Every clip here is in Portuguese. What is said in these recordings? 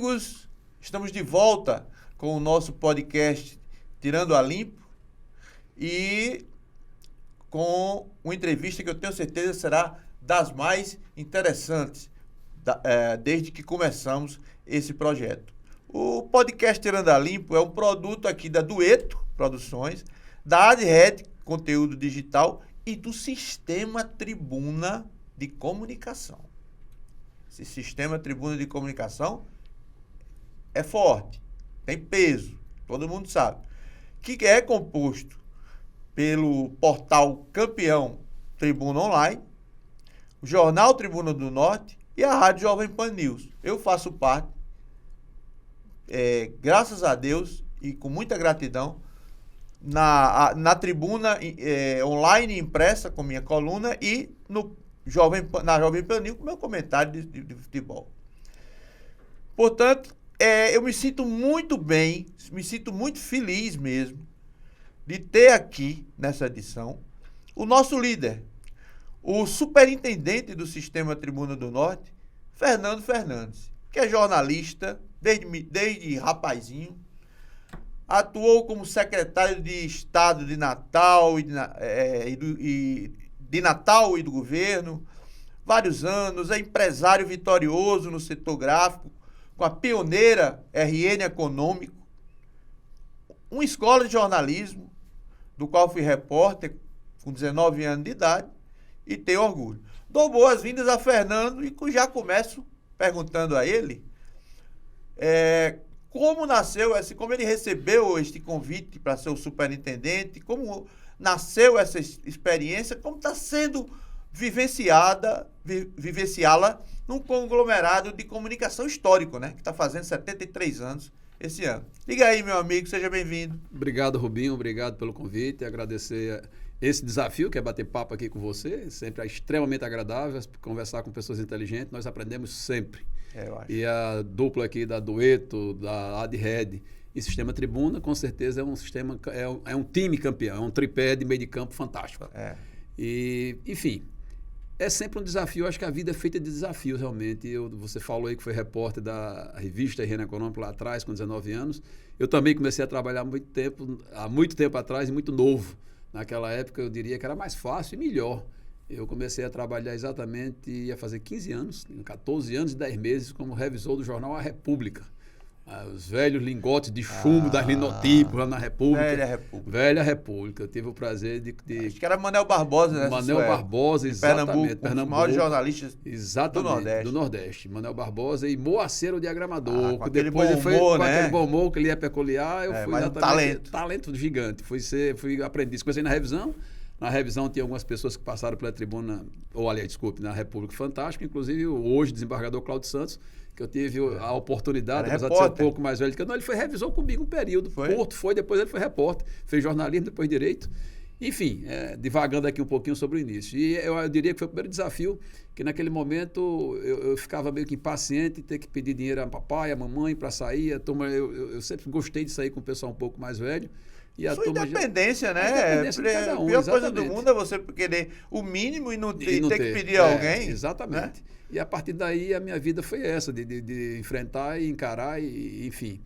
amigos, estamos de volta com o nosso podcast Tirando a Limpo e com uma entrevista que eu tenho certeza será das mais interessantes desde que começamos esse projeto. O podcast Tirando a Limpo é um produto aqui da Dueto Produções, da AdRed Conteúdo Digital e do Sistema Tribuna de Comunicação. Esse Sistema Tribuna de Comunicação é forte, tem peso, todo mundo sabe, que é composto pelo portal Campeão Tribuna Online, o Jornal Tribuna do Norte e a Rádio Jovem Pan News. Eu faço parte, graças a Deus e com muita gratidão, na tribuna online impressa com minha coluna e na Jovem Pan News com meu comentário de futebol. Portanto, eu me sinto muito bem, me sinto muito feliz mesmo de ter aqui nessa edição o nosso líder, o superintendente do Sistema Tribuna do Norte, Fernando Fernandes, que é jornalista desde rapazinho, atuou como secretário de Estado de Natal e do governo, vários anos, é empresário vitorioso no setor gráfico, com a pioneira RN Econômico, uma escola de jornalismo, do qual fui repórter com 19 anos de idade e tenho orgulho. Dou boas-vindas a Fernando e já começo perguntando a ele como nasceu, como ele recebeu este convite para ser o superintendente, como nasceu essa experiência, como está sendo vivenciá-la num conglomerado de comunicação histórico, né? Que está fazendo 73 anos esse ano. Liga aí, meu amigo, seja bem-vindo. Obrigado, Rubinho, obrigado pelo convite, agradecer esse desafio, que é bater papo aqui com você, sempre é extremamente agradável conversar com pessoas inteligentes, nós aprendemos sempre. Eu acho. E a dupla aqui da Dueto, da AdRed e Sistema Tribuna, com certeza é um sistema, é um time campeão, é um tripé de meio de campo fantástico. E, enfim, é sempre um desafio, acho que a vida é feita de desafios, realmente. Você falou aí que foi repórter da revista RN Econômico lá atrás, com 19 anos. Eu também comecei a trabalhar há muito tempo atrás e muito novo. Naquela época eu diria que era mais fácil e melhor. Eu comecei a trabalhar exatamente, ia fazer 15 anos, 14 anos e 10 meses como revisor do jornal A República. Os velhos lingotes de chumbo das linotipos lá na República. Velha República. Eu tive o prazer de... Acho que era Manel Barbosa, né? Manel Barbosa, exatamente. Pernambuco, um dos maiores jornalistas do Nordeste. Manel Barbosa e Moacir, o diagramador. Com aquele bom humor, né? Aquele bom humor que ele é peculiar. Eu fui exatamente... Talento gigante. Fui aprendiz. Comecei na revisão. Na revisão tinha algumas pessoas que passaram pela tribuna, na República Fantástica, inclusive o hoje desembargador Cláudio Santos, que eu tive a oportunidade, apesar de ser um pouco mais velho que eu. Não, ele foi revisor comigo um período. Depois ele foi repórter, fez jornalismo, depois direito. Enfim, divagando aqui um pouquinho sobre o início. E eu diria que foi o primeiro desafio, que naquele momento eu ficava meio que impaciente, ter que pedir dinheiro a papai, a mamãe para sair. Eu sempre gostei de sair com o pessoal um pouco mais velho. E a independência, né? Independência de cada um, a pior coisa do mundo é você querer o mínimo e não ter que pedir a alguém. Exatamente. Né? E a partir daí a minha vida foi essa, de enfrentar e encarar e, enfim,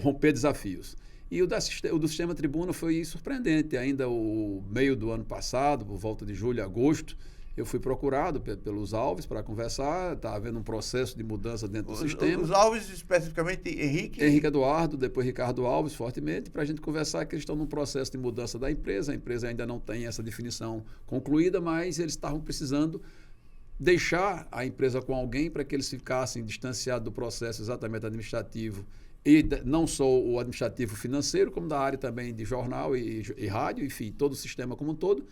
romper desafios. E o do Sistema Tribuna foi surpreendente. Ainda o meio do ano passado, por volta de julho, agosto, eu fui procurado pelos Alves para conversar, estava havendo um processo de mudança dentro do sistema. Os Alves, especificamente Henrique Eduardo, depois Ricardo Alves, fortemente, para a gente conversar que eles estão num processo de mudança da empresa. A empresa ainda não tem essa definição concluída, mas eles estavam precisando deixar a empresa com alguém para que eles ficassem distanciados do processo exatamente administrativo e não só o administrativo financeiro, como da área também de jornal e rádio, enfim, todo o sistema como um todo.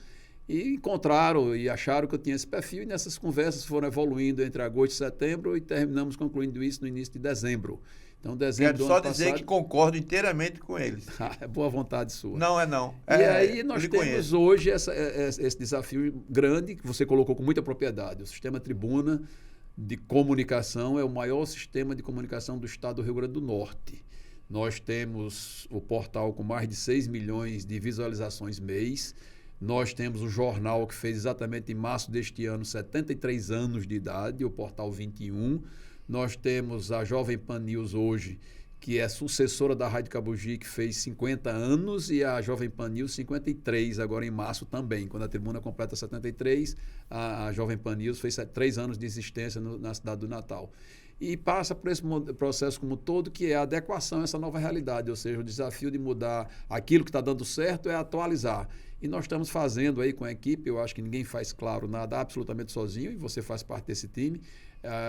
E encontraram e acharam que eu tinha esse perfil, e nessas conversas foram evoluindo entre agosto e setembro e terminamos concluindo isso no início de dezembro. Então, dezembro do ano passado... Quero só dizer que concordo inteiramente com eles. É boa vontade sua. Não, não. E aí nós temos hoje esse desafio grande, que você colocou com muita propriedade. O Sistema Tribuna de Comunicação é o maior sistema de comunicação do estado do Rio Grande do Norte. Nós temos o portal com mais de 6 milhões de visualizações mês. Nós temos o jornal que fez exatamente em março deste ano 73 anos de idade, o Portal 21. Nós temos a Jovem Pan News hoje, que é sucessora da Rádio Cabugi, que fez 50 anos, e a Jovem Pan News 53, agora em março também. Quando a Tribuna completa 73, a Jovem Pan News fez 3 anos de existência na cidade do Natal. E passa por esse processo como todo, que é a adequação a essa nova realidade, ou seja, o desafio de mudar aquilo que está dando certo é atualizar. E nós estamos fazendo aí com a equipe, eu acho que ninguém faz, claro, nada absolutamente sozinho, e você faz parte desse time.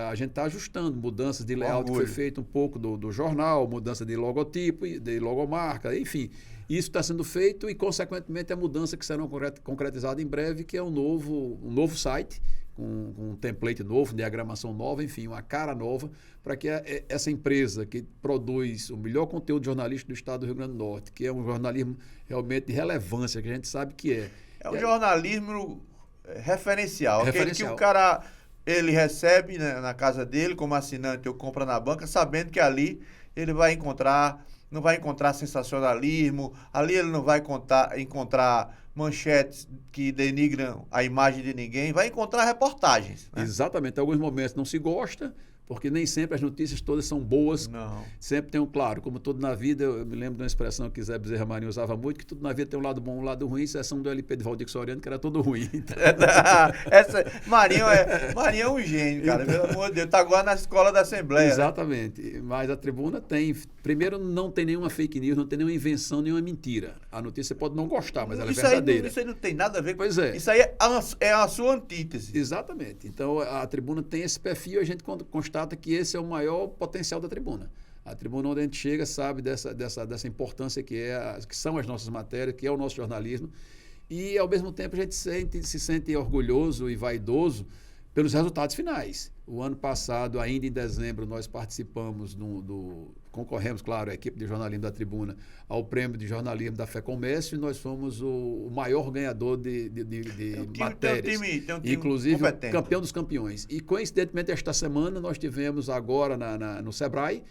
A gente está ajustando mudanças de layout que foi feito um pouco do jornal, mudança de logotipo, de logomarca, enfim. Isso está sendo feito e, consequentemente, a mudança que será concretizada em breve, que é um novo site, com um template novo, diagramação nova, enfim, uma cara nova, para que essa empresa que produz o melhor conteúdo jornalístico do estado do Rio Grande do Norte, que é um jornalismo realmente de relevância, que a gente sabe que é. É um jornalismo referencial. Aquele que o cara... Ele recebe, né, na casa dele, como assinante, ou compra na banca, sabendo que ali ele vai encontrar, não vai encontrar sensacionalismo, ali ele não vai encontrar manchetes que denigram a imagem de ninguém, vai encontrar reportagens. Né? Exatamente. Em alguns momentos não se gosta, porque nem sempre as notícias todas são boas. Não. Sempre tem claro, como tudo na vida, eu me lembro de uma expressão que Zé Bezerra Marinho usava muito, que tudo na vida tem um lado bom e um lado ruim, exceção do LP de Valdir Soriano, que era todo ruim. Então... Marinho é um gênio, cara, pelo amor de Deus, está agora na escola da Assembleia. Exatamente, né? Mas a Tribuna tem, primeiro, não tem nenhuma fake news, não tem nenhuma invenção, nenhuma mentira. A notícia pode não gostar, mas ela é verdadeira. Isso aí não tem nada a ver com... Pois é. Isso aí é a sua antítese. Exatamente. Então, a Tribuna tem esse perfil, a gente constata que esse é o maior potencial da Tribuna. A Tribuna, onde a gente chega, sabe dessa importância que são as nossas matérias, que é o nosso jornalismo, e, ao mesmo tempo, a gente se sente orgulhoso e vaidoso pelos resultados finais. O ano passado, ainda em dezembro, nós participamos concorremos, claro, a equipe de jornalismo da Tribuna, ao prêmio de jornalismo da FEComércio, e nós fomos o maior ganhador de matérias. Tem um time inclusive, competente. Campeão dos campeões. E, coincidentemente, esta semana, nós tivemos agora no Sebrae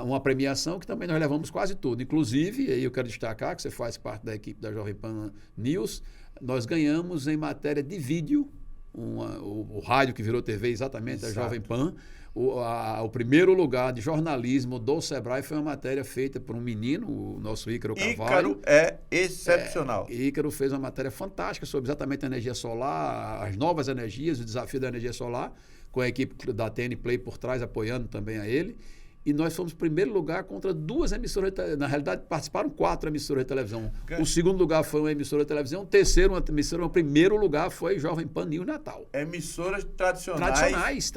uma premiação que também nós levamos quase tudo. Inclusive, aí eu quero destacar que você faz parte da equipe da Jovem Pan News, nós ganhamos em matéria de vídeo, o rádio que virou TV, exatamente, a Jovem Pan. O primeiro lugar de jornalismo do Sebrae foi uma matéria feita por um menino, o nosso Ícaro Carvalho. Ícaro é excepcional. Ícaro fez uma matéria fantástica sobre exatamente a energia solar, as novas energias, o desafio da energia solar, com a equipe da TN Play por trás, apoiando também a ele. E nós fomos em primeiro lugar contra 2 emissoras de televisão. Na realidade, participaram 4 emissoras de televisão. O segundo lugar foi uma emissora de televisão. O terceiro, o primeiro lugar foi Jovem Pan News Natal. Emissoras tradicionais.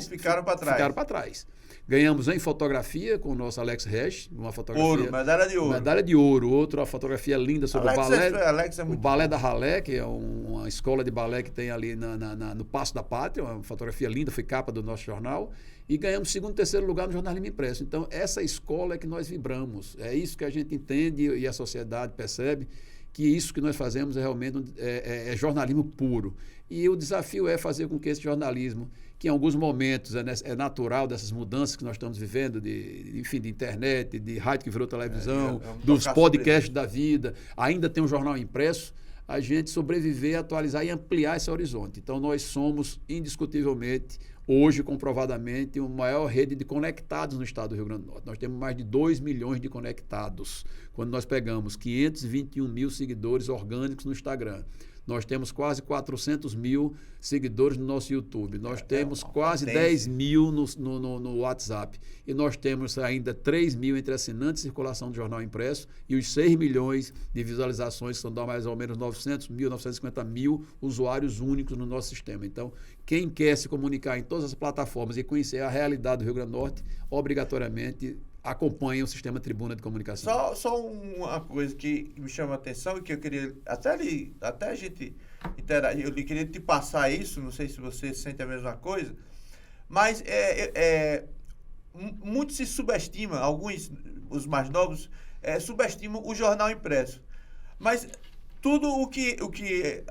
Ficaram para trás. Ficaram para trás. Ganhamos em fotografia com o nosso Alex Resch, uma fotografia... Ouro, medalha de ouro. Medalha de ouro. Outra fotografia linda sobre o balé. Alex é muito o balé da Ralé, que é uma escola de balé que tem ali no Paço da Pátria, uma fotografia linda, foi capa do nosso jornal. E ganhamos 2º e 3º lugar no jornalismo impresso. Então, essa escola é que nós vibramos. É isso que a gente entende e a sociedade percebe, que isso que nós fazemos é realmente é jornalismo puro. E o desafio é fazer com que esse jornalismo, que em alguns momentos é natural dessas mudanças que nós estamos vivendo, de internet, de rádio que virou televisão, dos podcasts da vida, ainda tem um jornal impresso, a gente sobreviver, atualizar e ampliar esse horizonte. Então, nós somos, indiscutivelmente, hoje, comprovadamente, a maior rede de conectados no estado do Rio Grande do Norte. Nós temos mais de 2 milhões de conectados. Quando nós pegamos 521 mil seguidores orgânicos no Instagram, nós temos quase 400 mil seguidores no nosso YouTube, nós temos quase 10 mil no WhatsApp, e nós temos ainda 3 mil entre assinantes de circulação do jornal impresso e os 6 milhões de visualizações, que são mais ou menos 950 mil usuários únicos no nosso sistema. Então, quem quer se comunicar em todas as plataformas e conhecer a realidade do Rio Grande do Norte, obrigatoriamente acompanha o sistema Tribuna de Comunicação. Só uma coisa que me chama a atenção e que eu queria até a gente interagir, eu queria te passar isso, não sei se você sente a mesma coisa, mas muito se subestima, alguns, os mais novos, subestimam o jornal impresso. Mas tudo o que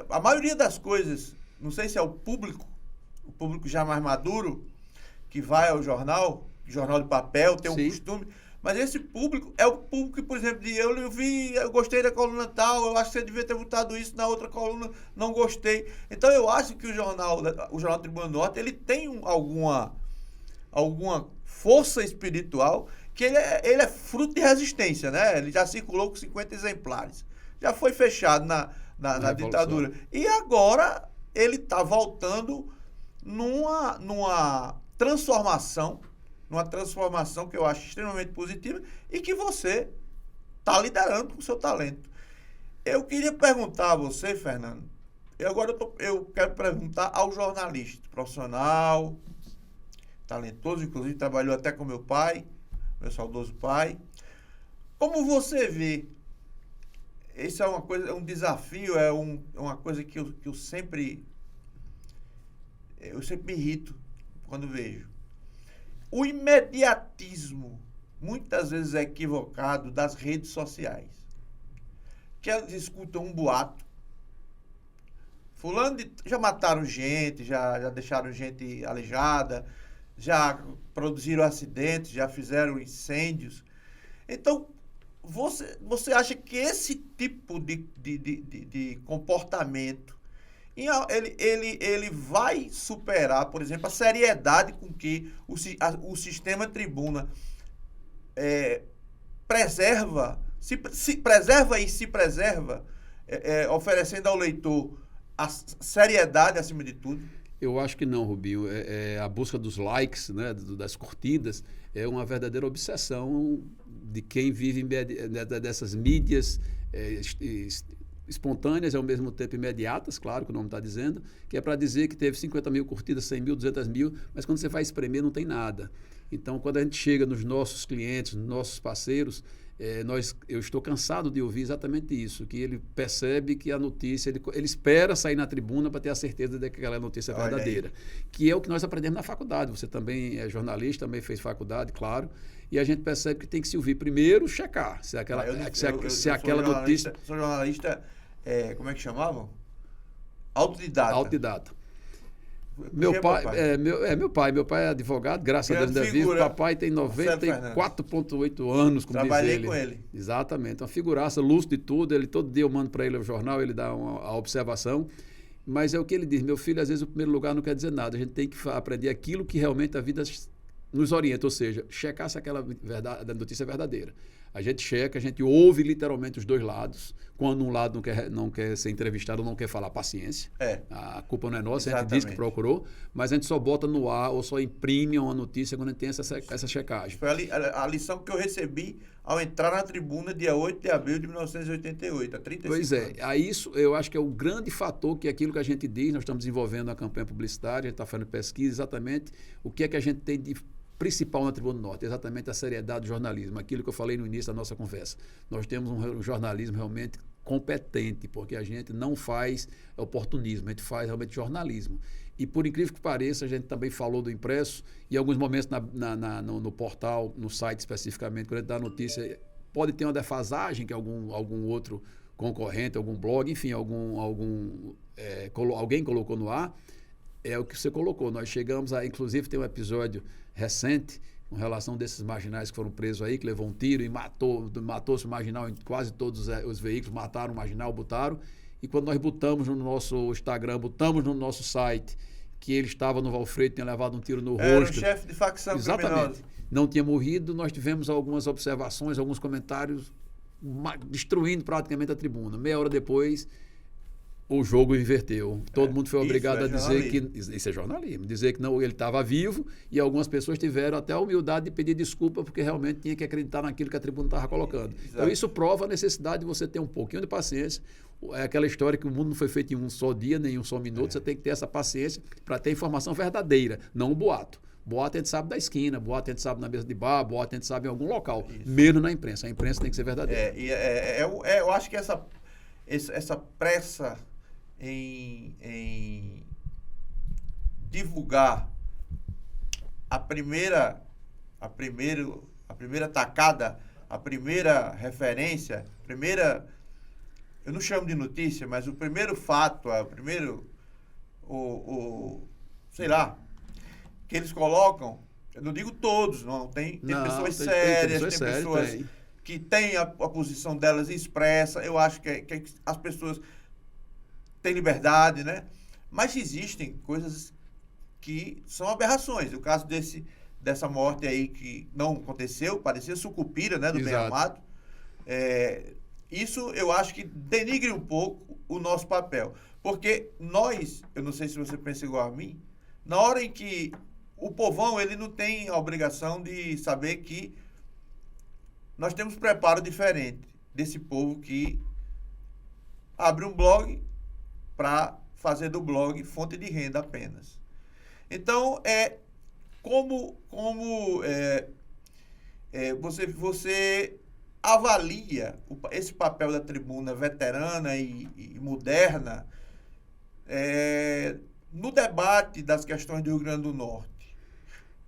a maioria das coisas, não sei se é o público já mais maduro, que vai ao jornal de papel, tem um costume, mas esse público é o público que, por exemplo, eu gostei da coluna tal, eu acho que você devia ter votado isso na outra coluna, não gostei. Então, eu acho que o jornal Tribuna do Norte, ele tem alguma alguma força espiritual, que ele é fruto de resistência, né? Ele já circulou com 50 exemplares. Já foi fechado na ditadura. E agora ele está voltando numa transformação que eu acho extremamente positiva e que você está liderando com o seu talento. Eu queria perguntar a você, Fernando, eu quero perguntar ao jornalista profissional, talentoso, inclusive trabalhou até com meu pai, meu saudoso pai. Como você vê, isso é uma coisa, é um desafio, é uma coisa que eu sempre me irrito quando vejo. O imediatismo, muitas vezes é equivocado, das redes sociais. Que elas escutam um boato. Já mataram gente, já deixaram gente aleijada, já produziram acidentes, já fizeram incêndios. Então, você acha que esse tipo de comportamento ele vai superar, por exemplo, a seriedade com que o sistema tribuna preserva, se preserva, oferecendo ao leitor a seriedade acima de tudo? Eu acho que não, Rubinho. A busca dos likes, né, das curtidas, é uma verdadeira obsessão de quem vive dessas mídias espontâneas e ao mesmo tempo imediatas, claro que o nome está dizendo, que é para dizer que teve 50 mil curtidas, 100 mil, 200 mil, mas quando você vai espremer não tem nada. Então, quando a gente chega nos nossos clientes, nos nossos parceiros, eu estou cansado de ouvir exatamente isso, que ele percebe que a notícia, ele espera sair na tribuna para ter a certeza de que aquela notícia é verdadeira, que é o que nós aprendemos na faculdade. Você também é jornalista, também fez faculdade, claro, e a gente percebe que tem que se ouvir primeiro, checar se aquela notícia... Sou jornalista, como é que chamavam? Autodidata. Meu pai é advogado, graças a Deus ainda vivo. Papai tem 94,8 anos, como Trabalhei diz ele. com ele. Exatamente, uma figuraça, lúcido de tudo. Ele, todo dia eu mando para ele o jornal, ele dá a observação. Mas é o que ele diz, meu filho, às vezes o primeiro lugar não quer dizer nada. A gente tem que aprender aquilo que realmente a vida nos orienta, ou seja, checar se aquela notícia é verdadeira. A gente checa, a gente ouve literalmente os dois lados. Quando um lado não quer ser entrevistado, não quer falar, paciência. A culpa não é nossa, a gente diz que procurou, mas a gente só bota no ar ou só imprime uma notícia quando a gente tem essa checagem. Foi a lição que eu recebi ao entrar na tribuna dia 8 de abril de 1988, há 35 anos. Pois é, isso eu acho que é o grande fator, que é aquilo que a gente diz, nós estamos desenvolvendo uma campanha publicitária, a gente está fazendo pesquisa, exatamente o que é que a gente tem de principal na Tribuna do Norte, exatamente a seriedade do jornalismo, aquilo que eu falei no início da nossa conversa. Nós temos um jornalismo realmente competente, porque a gente não faz oportunismo, a gente faz realmente jornalismo. E por incrível que pareça, a gente também falou do impresso, e em alguns momentos no portal, no site especificamente, quando a gente dá a notícia, pode ter uma defasagem que algum outro concorrente, algum blog, enfim, alguém colocou no ar. É o que você colocou. Nós chegamos a, inclusive, tem um episódio recente com relação desses marginais que foram presos aí, que levou um tiro e matou-se o marginal em quase todos os veículos, mataram o marginal, botaram. E quando nós botamos no nosso Instagram, botamos no nosso site, que ele estava no Valfredo, tinha levado um tiro no rosto. Era um chefe de facção criminosa. Não tinha morrido, nós tivemos algumas observações, alguns comentários destruindo praticamente a tribuna. Meia hora depois, o jogo inverteu. Todo mundo foi obrigado a dizer que... Isso é jornalismo. Dizer que não, ele estava vivo, e algumas pessoas tiveram até a humildade de pedir desculpa, porque realmente tinha que acreditar naquilo que a tribuna estava colocando. Exato. Então isso prova a necessidade de você ter um pouquinho de paciência. É aquela história que o mundo não foi feito em um só dia, nem em um só minuto. Você tem que ter essa paciência para ter informação verdadeira, não um boato. Boato a gente sabe da esquina, boato a gente sabe na mesa de bar, boato a gente sabe em algum local. Isso. Mesmo na imprensa. A imprensa tem que ser verdadeira. Eu acho que essa pressa em divulgar a primeira tacada, a primeira referência, eu não chamo de notícia, mas o primeiro fato, sei lá, que eles colocam, eu não digo todos, não, tem pessoas sérias, tem pessoas que têm a posição delas expressa, eu acho que as pessoas têm liberdade, né? Mas existem coisas que são aberrações. O caso dessa morte aí que não aconteceu, parecia sucupira, né, do bem amado. Isso eu acho que denigre um pouco o nosso papel. Porque nós, eu não sei se você pensa igual a mim, na hora em que o povão, ele não tem a obrigação de saber que nós temos preparo diferente desse povo que abre um blog para fazer do blog fonte de renda apenas. Então, você avalia esse papel da tribuna veterana e moderna no debate das questões do Rio Grande do Norte.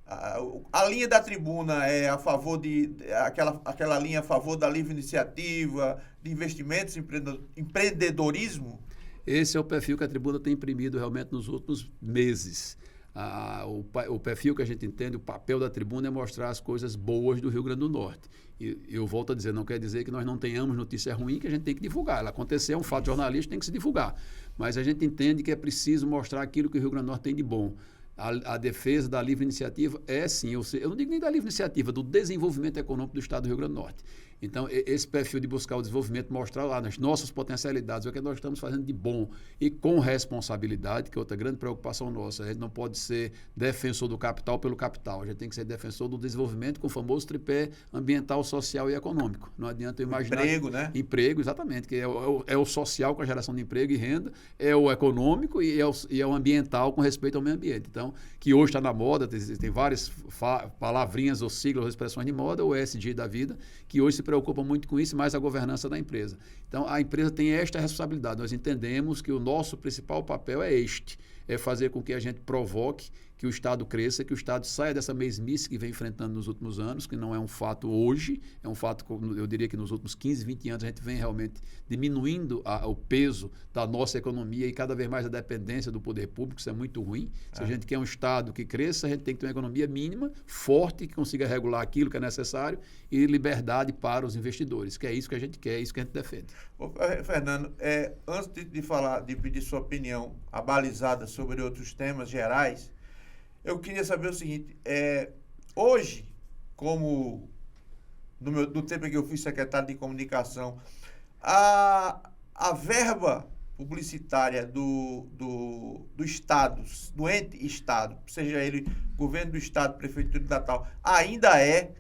A linha da tribuna é a favor aquela linha a favor da livre iniciativa, de investimentos, empreendedorismo? Esse é o perfil que a tribuna tem imprimido realmente nos últimos meses. O perfil que a gente entende, o papel da tribuna é mostrar as coisas boas do Rio Grande do Norte. E eu volto a dizer, não quer dizer que nós não tenhamos notícia ruim que a gente tem que divulgar. Ela acontecer, é um fato jornalístico, tem que se divulgar. Mas a gente entende que é preciso mostrar aquilo que o Rio Grande do Norte tem de bom. A defesa da livre iniciativa é sim, eu não digo nem da livre iniciativa, do desenvolvimento econômico do Estado do Rio Grande do Norte. Então, esse perfil de buscar o desenvolvimento, mostrar lá nas nossas potencialidades, o que nós estamos fazendo de bom e com responsabilidade, que é outra grande preocupação nossa. A gente não pode ser defensor do capital pelo capital, a gente tem que ser defensor do desenvolvimento com o famoso tripé ambiental, social e econômico. Não adianta eu imaginar... Emprego, né? Emprego, exatamente, que é o social com a geração de emprego e renda, é o econômico e é o ambiental com respeito ao meio ambiente. Então, que hoje está na moda, tem várias palavrinhas ou siglas ou expressões de moda, o ESG da vida, que hoje se preocupa muito com isso, mais a governança da empresa. Então, a empresa tem esta responsabilidade. Nós entendemos que o nosso principal papel é fazer com que a gente provoque que o Estado cresça, que o Estado saia dessa mesmice que vem enfrentando nos últimos anos, que não é um fato hoje, é um fato, eu diria que nos últimos 15, 20 anos a gente vem realmente diminuindo o peso da nossa economia e cada vez mais a dependência do poder público, isso é muito ruim. Se a gente quer um Estado que cresça, a gente tem que ter uma economia mínima, forte, que consiga regular aquilo que é necessário e liberdade para os investidores, que é isso que a gente quer, é isso que a gente defende. Fernando, antes de pedir sua opinião abalizada sobre outros temas gerais, eu queria saber o seguinte, hoje, como no tempo em que eu fui secretário de comunicação, a verba publicitária do Estado, do ente Estado, seja ele governo do Estado, prefeitura de Natal, ainda é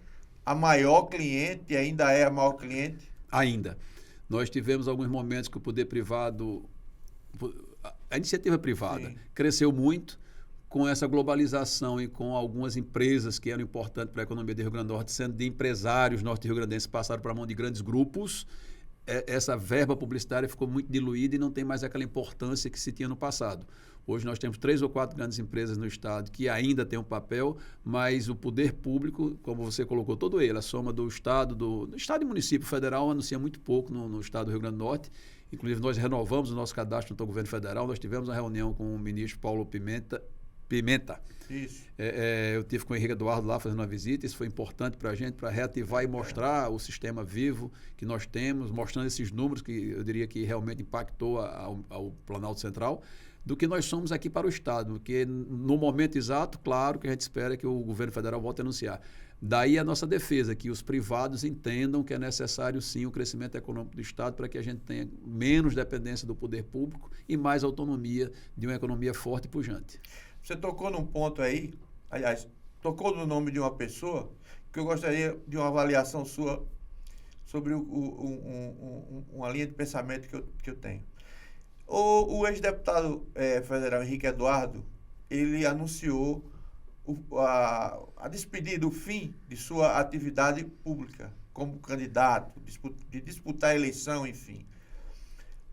a maior cliente, ainda é a maior cliente? Ainda. Nós tivemos alguns momentos que o poder privado, a iniciativa privada, sim, cresceu muito, com essa globalização e com algumas empresas que eram importantes para a economia do Rio Grande do Norte, sendo de empresários norte-rio-grandenses, passaram para a mão de grandes grupos, essa verba publicitária ficou muito diluída e não tem mais aquela importância que se tinha no passado. Hoje nós temos 3 ou 4 grandes empresas no Estado que ainda têm um papel, mas o poder público, como você colocou todo ele, a soma do Estado, do Estado e município federal anuncia muito pouco no Estado do Rio Grande do Norte. Inclusive nós renovamos o nosso cadastro no governo federal, nós tivemos uma reunião com o ministro Paulo Pimenta. Isso. Eu tive com o Henrique Eduardo lá fazendo uma visita, isso foi importante para a gente, para reativar e mostrar o sistema vivo que nós temos, mostrando esses números que eu diria que realmente impactou ao Planalto Central, do que nós somos aqui para o Estado, porque no momento exato, claro que a gente espera que o governo federal volte a anunciar. Daí a nossa defesa, que os privados entendam que é necessário sim o crescimento econômico do Estado para que a gente tenha menos dependência do poder público e mais autonomia de uma economia forte e pujante. Você tocou num ponto aí, aliás, tocou no nome de uma pessoa que eu gostaria de uma avaliação sua sobre uma linha de pensamento que eu tenho. O ex-deputado federal Henrique Eduardo, ele anunciou a despedida, o fim de sua atividade pública como candidato, de disputar a eleição, enfim.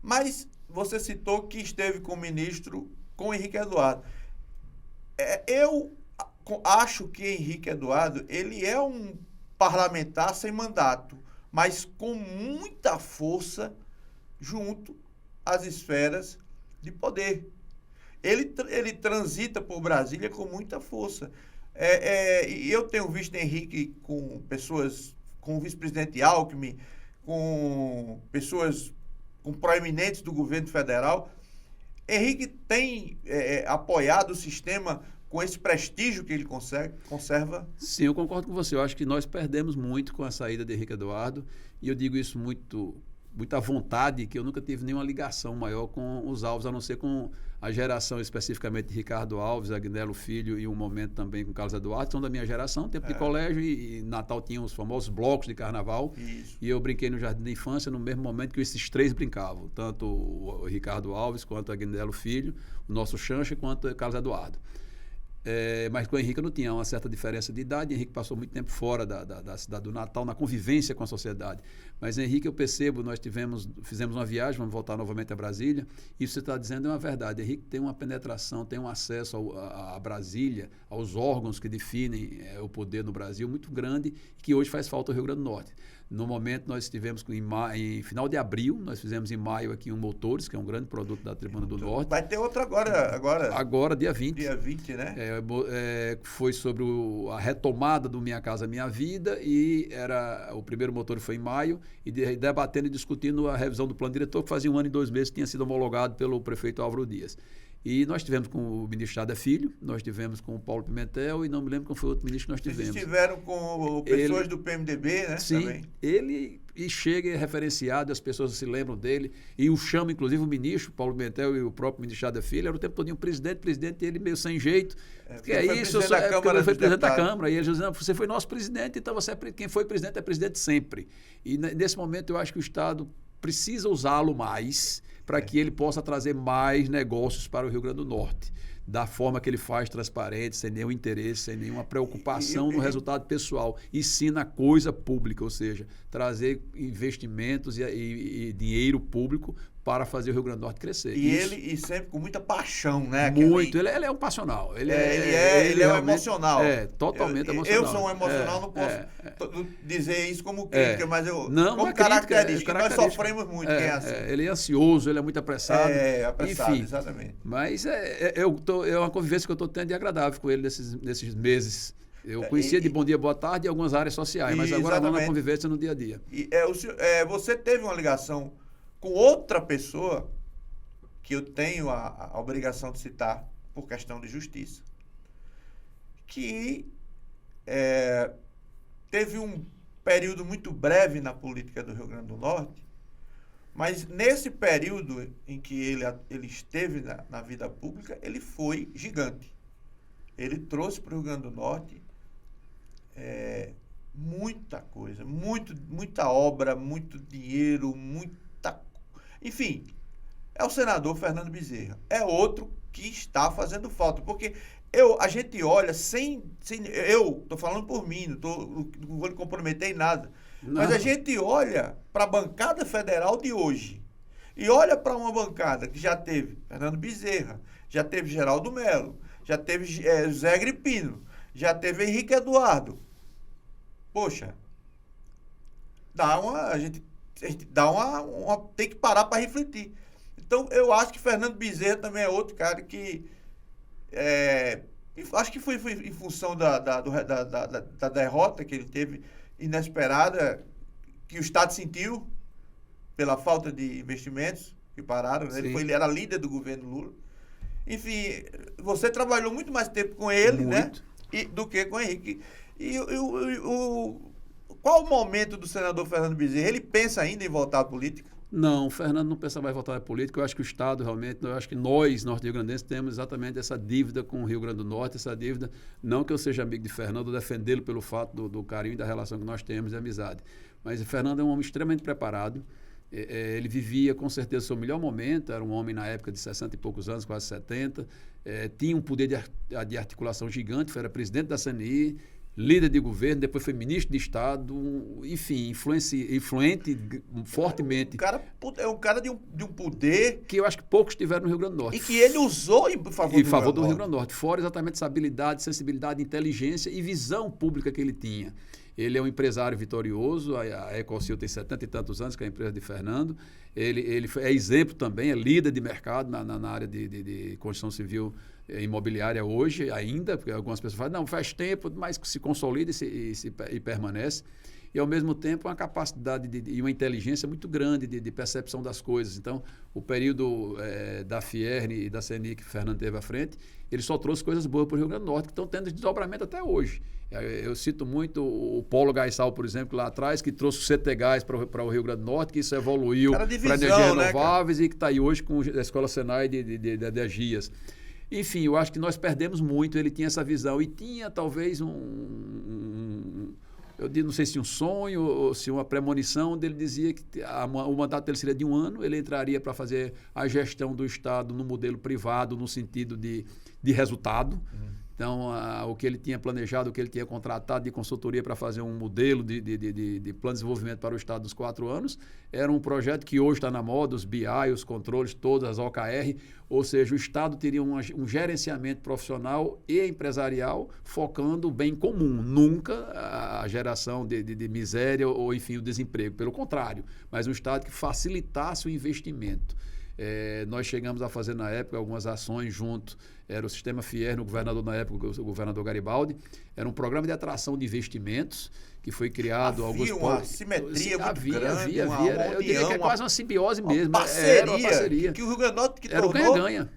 Mas você citou que esteve com o ministro, com Henrique Eduardo. Eu acho que Henrique Eduardo, ele é um parlamentar sem mandato, mas com muita força junto às esferas de poder. Ele transita por Brasília com muita força. E eu tenho visto Henrique com pessoas, com o vice-presidente Alckmin, com pessoas, com proeminentes do governo federal. Henrique tem apoiado o sistema com esse prestígio que ele conserva? Sim, eu concordo com você. Eu acho que nós perdemos muito com a saída de Henrique Eduardo, e eu digo isso muita vontade, que eu nunca tive nenhuma ligação maior com os Alves, a não ser com a geração especificamente de Ricardo Alves, Agnello Filho e um momento também com Carlos Eduardo, são da minha geração, tempo de colégio, e Natal tinha os famosos blocos de carnaval. Isso. E eu brinquei no Jardim da Infância no mesmo momento que esses três brincavam, tanto o Ricardo Alves, quanto Agnello Filho, o nosso Chancha, quanto o Carlos Eduardo. Mas com o Henrique não tinha uma certa diferença de idade. Henrique passou muito tempo fora da cidade do Natal, na convivência com a sociedade. Mas Henrique, eu percebo, nós fizemos uma viagem, vamos voltar novamente a Brasília, e isso você está dizendo é uma verdade. Henrique tem uma penetração, tem um acesso a Brasília, aos órgãos que definem o poder no Brasil muito grande, que hoje faz falta ao Rio Grande do Norte. No momento, nós estivemos em final de abril, nós fizemos em maio aqui um Motores, que é um grande produto da Tribuna do Norte. Vai ter outro agora. Agora, dia 20. Dia 20, né? Foi sobre a retomada do Minha Casa Minha Vida, e o primeiro motor foi em maio, e debatendo e discutindo a revisão do plano diretor, que fazia 1 ano e 2 meses que tinha sido homologado pelo prefeito Álvaro Dias. E nós tivemos com o ministro Chada Filho, nós tivemos com o Paulo Pimentel, e não me lembro qual foi o outro ministro que nós tivemos. Vocês estiveram com pessoas do PMDB, né? Sim, também. Ele chega e é referenciado, as pessoas se lembram dele, e o chama, inclusive, o ministro, Paulo Pimentel, e o próprio ministro Chada Filho, era o tempo todo presidente, e ele meio sem jeito. Que é isso? Porque ele foi presidente da Câmara, e ele dizendo, você foi nosso presidente, então quem foi presidente é presidente sempre. E nesse momento eu acho que o Estado precisa usá-lo mais, para que ele possa trazer mais negócios para o Rio Grande do Norte, da forma que ele faz, transparente, sem nenhum interesse, sem nenhuma preocupação no resultado pessoal, e sim na coisa pública, ou seja, trazer investimentos e dinheiro público para fazer o Rio Grande do Norte crescer. E sempre com muita paixão, né? Muito. Ele é um passional. Ele é um emocional. Totalmente emocional. Eu sou um emocional, não posso dizer isso como crítica, mas como característica. Nós sofremos muito, quem é assim. Ele é ansioso, ele é muito apressado. Apressado, enfim, exatamente. Mas é uma convivência que eu estou tendo de agradável com ele nesses meses. Eu conhecia de bom dia, boa tarde e algumas áreas sociais, mas agora não na convivência no dia a dia. Você teve uma ligação com outra pessoa que eu tenho a obrigação de citar por questão de justiça, que teve um período muito breve na política do Rio Grande do Norte, mas nesse período em que ele esteve na vida pública, ele foi gigante. Ele trouxe para o Rio Grande do Norte muita coisa, muita obra, muito dinheiro, enfim, é o senador Fernando Bezerra. É outro que está fazendo falta, porque a gente olha eu estou falando por mim, não vou lhe comprometer em nada, mas a gente olha para a bancada federal de hoje e olha para uma bancada que já teve Fernando Bezerra, já teve Geraldo Melo, já teve José Agripino, já teve Henrique Eduardo. Poxa, a gente tem que parar para refletir. Então, eu acho que Fernando Bezerra também é outro cara que acho que foi em função da derrota que ele teve inesperada, que o Estado sentiu pela falta de investimentos que pararam. Né? Ele era líder do governo Lula. Enfim, você trabalhou muito mais tempo com ele, né? Do que com o Henrique. Qual o momento do senador Fernando Bezerra? Ele pensa ainda em voltar à política? Não, o Fernando não pensa mais em voltar à política. Eu acho que o Estado realmente, eu acho que nós, norte-riograndenses, temos exatamente essa dívida com o Rio Grande do Norte, essa dívida, não que eu seja amigo de Fernando, defendê-lo pelo fato do carinho e da relação que nós temos de amizade. Mas o Fernando é um homem extremamente preparado. Ele vivia, com certeza, o seu melhor momento, era um homem na época de 60 e poucos anos, quase 70, tinha um poder de articulação gigante, era presidente da CNI, líder de governo, depois foi ministro de Estado, enfim, influente fortemente. É um cara de um poder... Que eu acho que poucos tiveram no Rio Grande do Norte. E que ele usou em favor do Rio Grande do Norte. Fora exatamente essa habilidade, sensibilidade, inteligência e visão pública que ele tinha. Ele é um empresário vitorioso, a Ecosil tem 70 e tantos anos, que é a empresa de Fernando. Ele é exemplo também, é líder de mercado na área de construção civil imobiliária hoje ainda, porque algumas pessoas falam, não, faz tempo, mas se consolida e permanece. e, ao mesmo tempo, uma capacidade e uma inteligência muito grande de percepção das coisas. Então, o período da Fierne e da CNI que o Fernando teve à frente, ele só trouxe coisas boas para o Rio Grande do Norte, que estão tendo desdobramento até hoje. Eu cito muito o Polo Gaisal, por exemplo, lá atrás, que trouxe o CT Gás para o Rio Grande do Norte, que isso evoluiu para energias renováveis, né, e que está aí hoje com a Escola Senai de energias. Enfim, eu acho que nós perdemos muito. Ele tinha essa visão e tinha talvez eu não sei se um sonho ou se uma premonição, onde ele dizia que o mandato dele seria de 1 ano, ele entraria para fazer a gestão do Estado no modelo privado, no sentido de resultado. Então, o que ele tinha planejado, o que ele tinha contratado de consultoria para fazer um modelo de plano de desenvolvimento para o Estado dos 4 anos, era um projeto que hoje está na moda, os BI, os controles, todas as OKR, ou seja, o Estado teria um gerenciamento profissional e empresarial focando o bem comum, nunca a geração de miséria ou, enfim, o desemprego. Pelo contrário, mas um Estado que facilitasse o investimento. Nós chegamos a fazer na época algumas ações junto, era o Sistema Fierne, o governador na época, o governador Garibaldi, era um programa de atração de investimentos que foi criado... Havia uma simetria muito grande, havia, eu diria que é quase uma simbiose mesmo. Era uma parceria. Que o Rio Grande do Norte que era tornou... o ganha-ganha.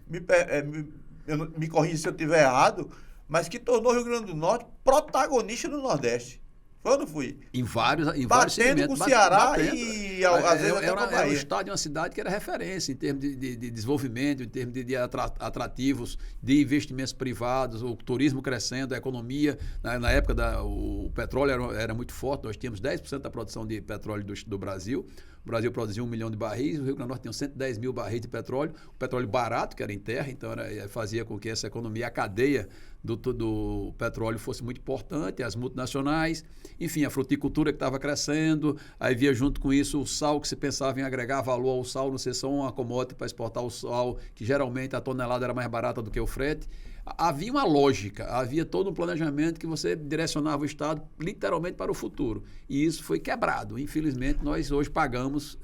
Me corrija se eu estiver errado, mas que tornou o Rio Grande do Norte protagonista do Nordeste. Quando fui? Em vários batendo com o Ceará e às vezes até com a Bahia. Era um estado de uma cidade que era referência em termos de desenvolvimento, em termos de atrativos, de investimentos privados, o turismo crescendo, a economia. Na época, o petróleo era muito forte, nós tínhamos 10% da produção de petróleo do Brasil. O Brasil produzia 1 milhão de barris, o Rio Grande do Norte tinha 110 mil barris de petróleo, o petróleo barato, que era em terra, então fazia com que essa economia, a cadeia do petróleo fosse muito importante, as multinacionais, enfim, a fruticultura que estava crescendo, aí via junto com isso o sal, que se pensava em agregar valor ao sal, não ser só uma commodity para exportar o sal, que geralmente a tonelada era mais barata do que o frete. Havia uma lógica, havia todo um planejamento que você direcionava o Estado literalmente para o futuro. E isso foi quebrado. Infelizmente, nós hoje pagamos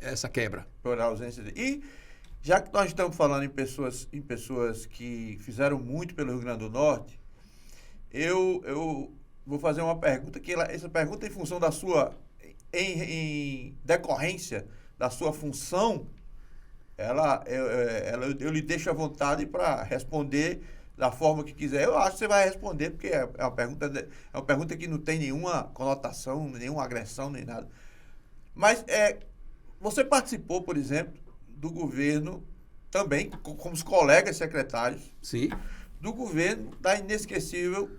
essa quebra. Por ausência E já que nós estamos falando em pessoas que fizeram muito pelo Rio Grande do Norte, eu vou fazer uma pergunta, essa pergunta em função da sua, em decorrência da sua função, eu lhe deixo à vontade para responder da forma que quiser. Eu acho que você vai responder, porque é uma pergunta que não tem nenhuma conotação, nenhuma agressão, nem nada. Mas você participou, por exemplo, do governo também, como os colegas secretários, sim, do governo da inesquecível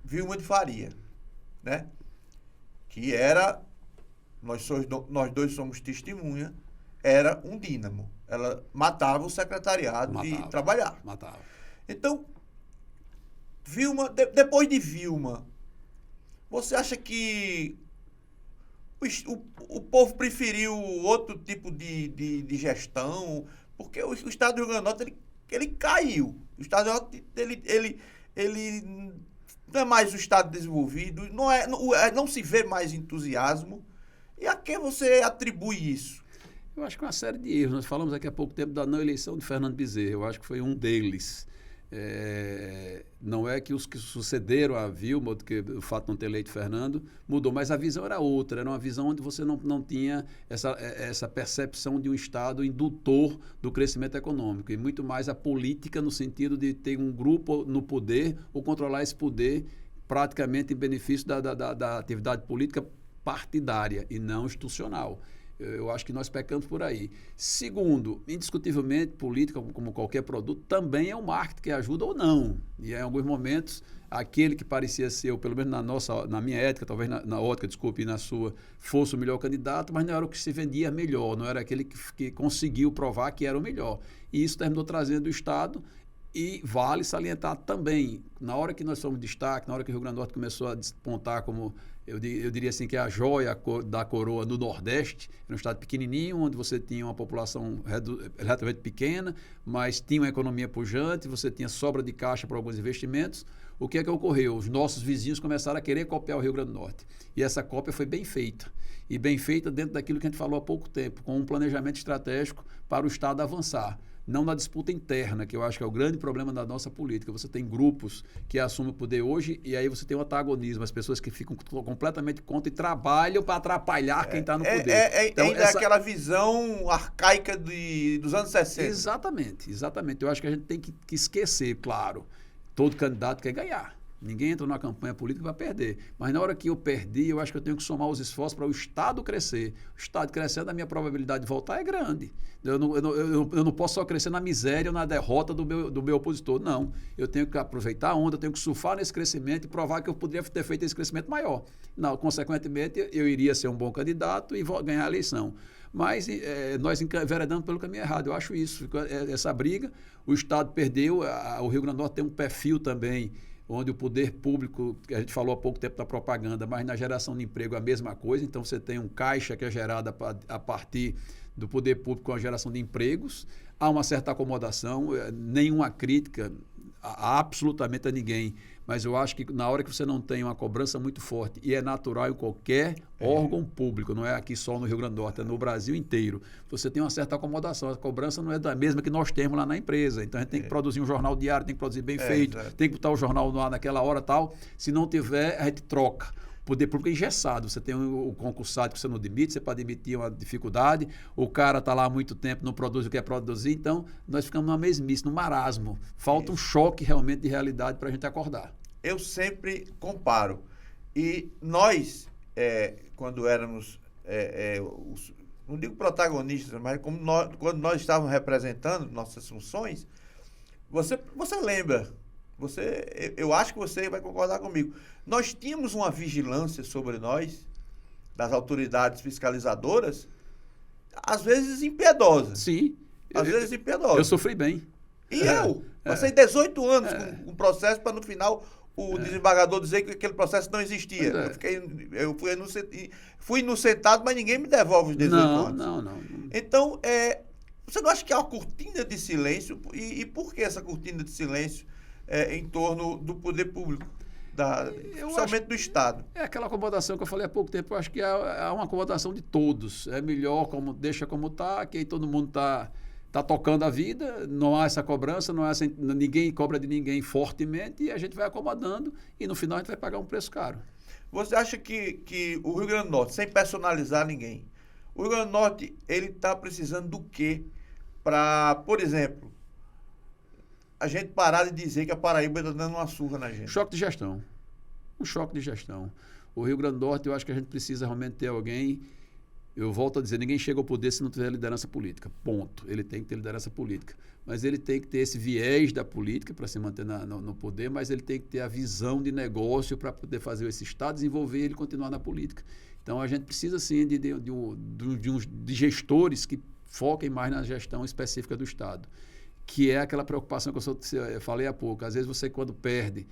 Vilma de Faria, né? Que era, nós dois somos testemunha, era um dínamo. Ela matava o secretariado de trabalhar. Matava. Então, Vilma, depois de Vilma, você acha que o povo preferiu outro tipo de gestão? Porque o Estado do Rio Grande do Norte, ele caiu. O Estado do Rio Grande do Norte, ele não é mais o Estado desenvolvido, não se vê mais entusiasmo. E a quem você atribui isso? Eu acho que uma série de erros. Nós falamos aqui há pouco tempo da não eleição de Fernando Bezerra. Eu acho que foi um deles. Não é que os que sucederam a Vilma, que o fato de não ter eleito Fernando, mudou, mas a visão era outra. Era uma visão onde você não tinha essa percepção de um Estado indutor do crescimento econômico, e muito mais a política no sentido de ter um grupo no poder ou controlar esse poder praticamente em benefício da atividade política partidária e não institucional. Eu acho que nós pecamos por aí. Segundo, indiscutivelmente, política, como qualquer produto, também é um marketing que ajuda ou não. E em alguns momentos, aquele que parecia ser, ou pelo menos na minha ética, talvez na ótica, desculpe, e na sua, fosse o melhor candidato, mas não era o que se vendia melhor, não era aquele que conseguiu provar que era o melhor. E isso terminou trazendo o Estado. E vale salientar também, na hora que nós somos destaque, na hora que o Rio Grande do Norte começou a despontar como, eu diria assim, que é a joia da coroa do Nordeste, era um estado pequenininho, onde você tinha uma população relativamente pequena, mas tinha uma economia pujante, você tinha sobra de caixa para alguns investimentos. O que é que ocorreu? Os nossos vizinhos começaram a querer copiar o Rio Grande do Norte. E essa cópia foi bem feita. E bem feita dentro daquilo que a gente falou há pouco tempo, com um planejamento estratégico para o Estado avançar. não na disputa interna, que eu acho que é o grande problema da nossa política. Você tem grupos que assumem o poder hoje e aí você tem o antagonismo, as pessoas que ficam completamente contra e trabalham para atrapalhar quem está no poder. Então, ainda aquela visão arcaica dos anos 60. Exatamente, exatamente. Eu acho que a gente tem que esquecer, claro, todo candidato quer ganhar. Ninguém entra numa campanha política para perder. Mas na hora que eu perdi, eu acho que eu tenho que somar os esforços para o Estado crescer. O Estado crescendo, a minha probabilidade de voltar é grande. Eu não posso só crescer na miséria ou na derrota do meu opositor. Não. Eu tenho que aproveitar a onda, eu tenho que surfar nesse crescimento e provar que eu poderia ter feito esse crescimento maior. Não, consequentemente, eu iria ser um bom candidato e ganhar a eleição. Mas nós enveredamos pelo caminho errado. Eu acho isso. Essa briga, o Estado perdeu, o Rio Grande do Norte tem um perfil também onde o poder público, que a gente falou há pouco tempo da propaganda, mas na geração de emprego é a mesma coisa. Então, você tem um caixa que é gerado a partir do poder público com a geração de empregos. Há uma certa acomodação, nenhuma crítica absolutamente a ninguém. Mas eu acho que na hora que você não tem uma cobrança muito forte, e é natural em qualquer órgão público, não é aqui só no Rio Grande do Norte, é no Brasil inteiro, você tem uma certa acomodação. A cobrança não é da mesma que nós temos lá na empresa. Então a gente tem que produzir um jornal diário, tem que produzir bem feito, tem que botar o jornal no ar naquela hora tal. Se não tiver, a gente troca. O poder público é engessado. Você tem o concursado que você não demite, você pode demitir uma dificuldade, o cara está lá há muito tempo, não produz o que quer produzir, então nós ficamos numa mesmice, num marasmo. Falta um choque realmente de realidade para a gente acordar. Eu sempre comparo. E nós, quando éramos, não digo protagonistas, mas quando nós estávamos representando nossas funções, você lembra, eu acho que você vai concordar comigo, nós tínhamos uma vigilância sobre nós, das autoridades fiscalizadoras, às vezes impiedosa. Sim. Às vezes impiedosa. Eu sofri bem. E eu passei 18 anos com um processo para no final o desembargador dizer que aquele processo não existia. Eu fui inocentado, mas ninguém me devolve os 18 anos. Não. Então, você não acha que há uma cortina de silêncio? E por que essa cortina de silêncio em torno do poder público? Principalmente do Estado. É aquela acomodação que eu falei há pouco tempo. Eu acho que é uma acomodação de todos. É melhor deixa como está, que aí todo mundo está tocando a vida, não há essa cobrança, ninguém cobra de ninguém fortemente e a gente vai acomodando e no final a gente vai pagar um preço caro. Você acha que o Rio Grande do Norte, sem personalizar ninguém, o Rio Grande do Norte ele está precisando do quê para, por exemplo, a gente parar de dizer que a Paraíba está dando uma surra na gente? Choque de gestão. Um choque de gestão. O Rio Grande do Norte, eu acho que a gente precisa realmente ter alguém. Eu volto a dizer, ninguém chega ao poder se não tiver liderança política. Ponto. Ele tem que ter liderança política. Mas ele tem que ter esse viés da política para se manter no poder, mas ele tem que ter a visão de negócio para poder fazer esse Estado desenvolver e ele continuar na política. Então, a gente precisa, sim, de gestores que foquem mais na gestão específica do Estado, que é aquela preocupação que eu falei há pouco. Às vezes, você, quando perde,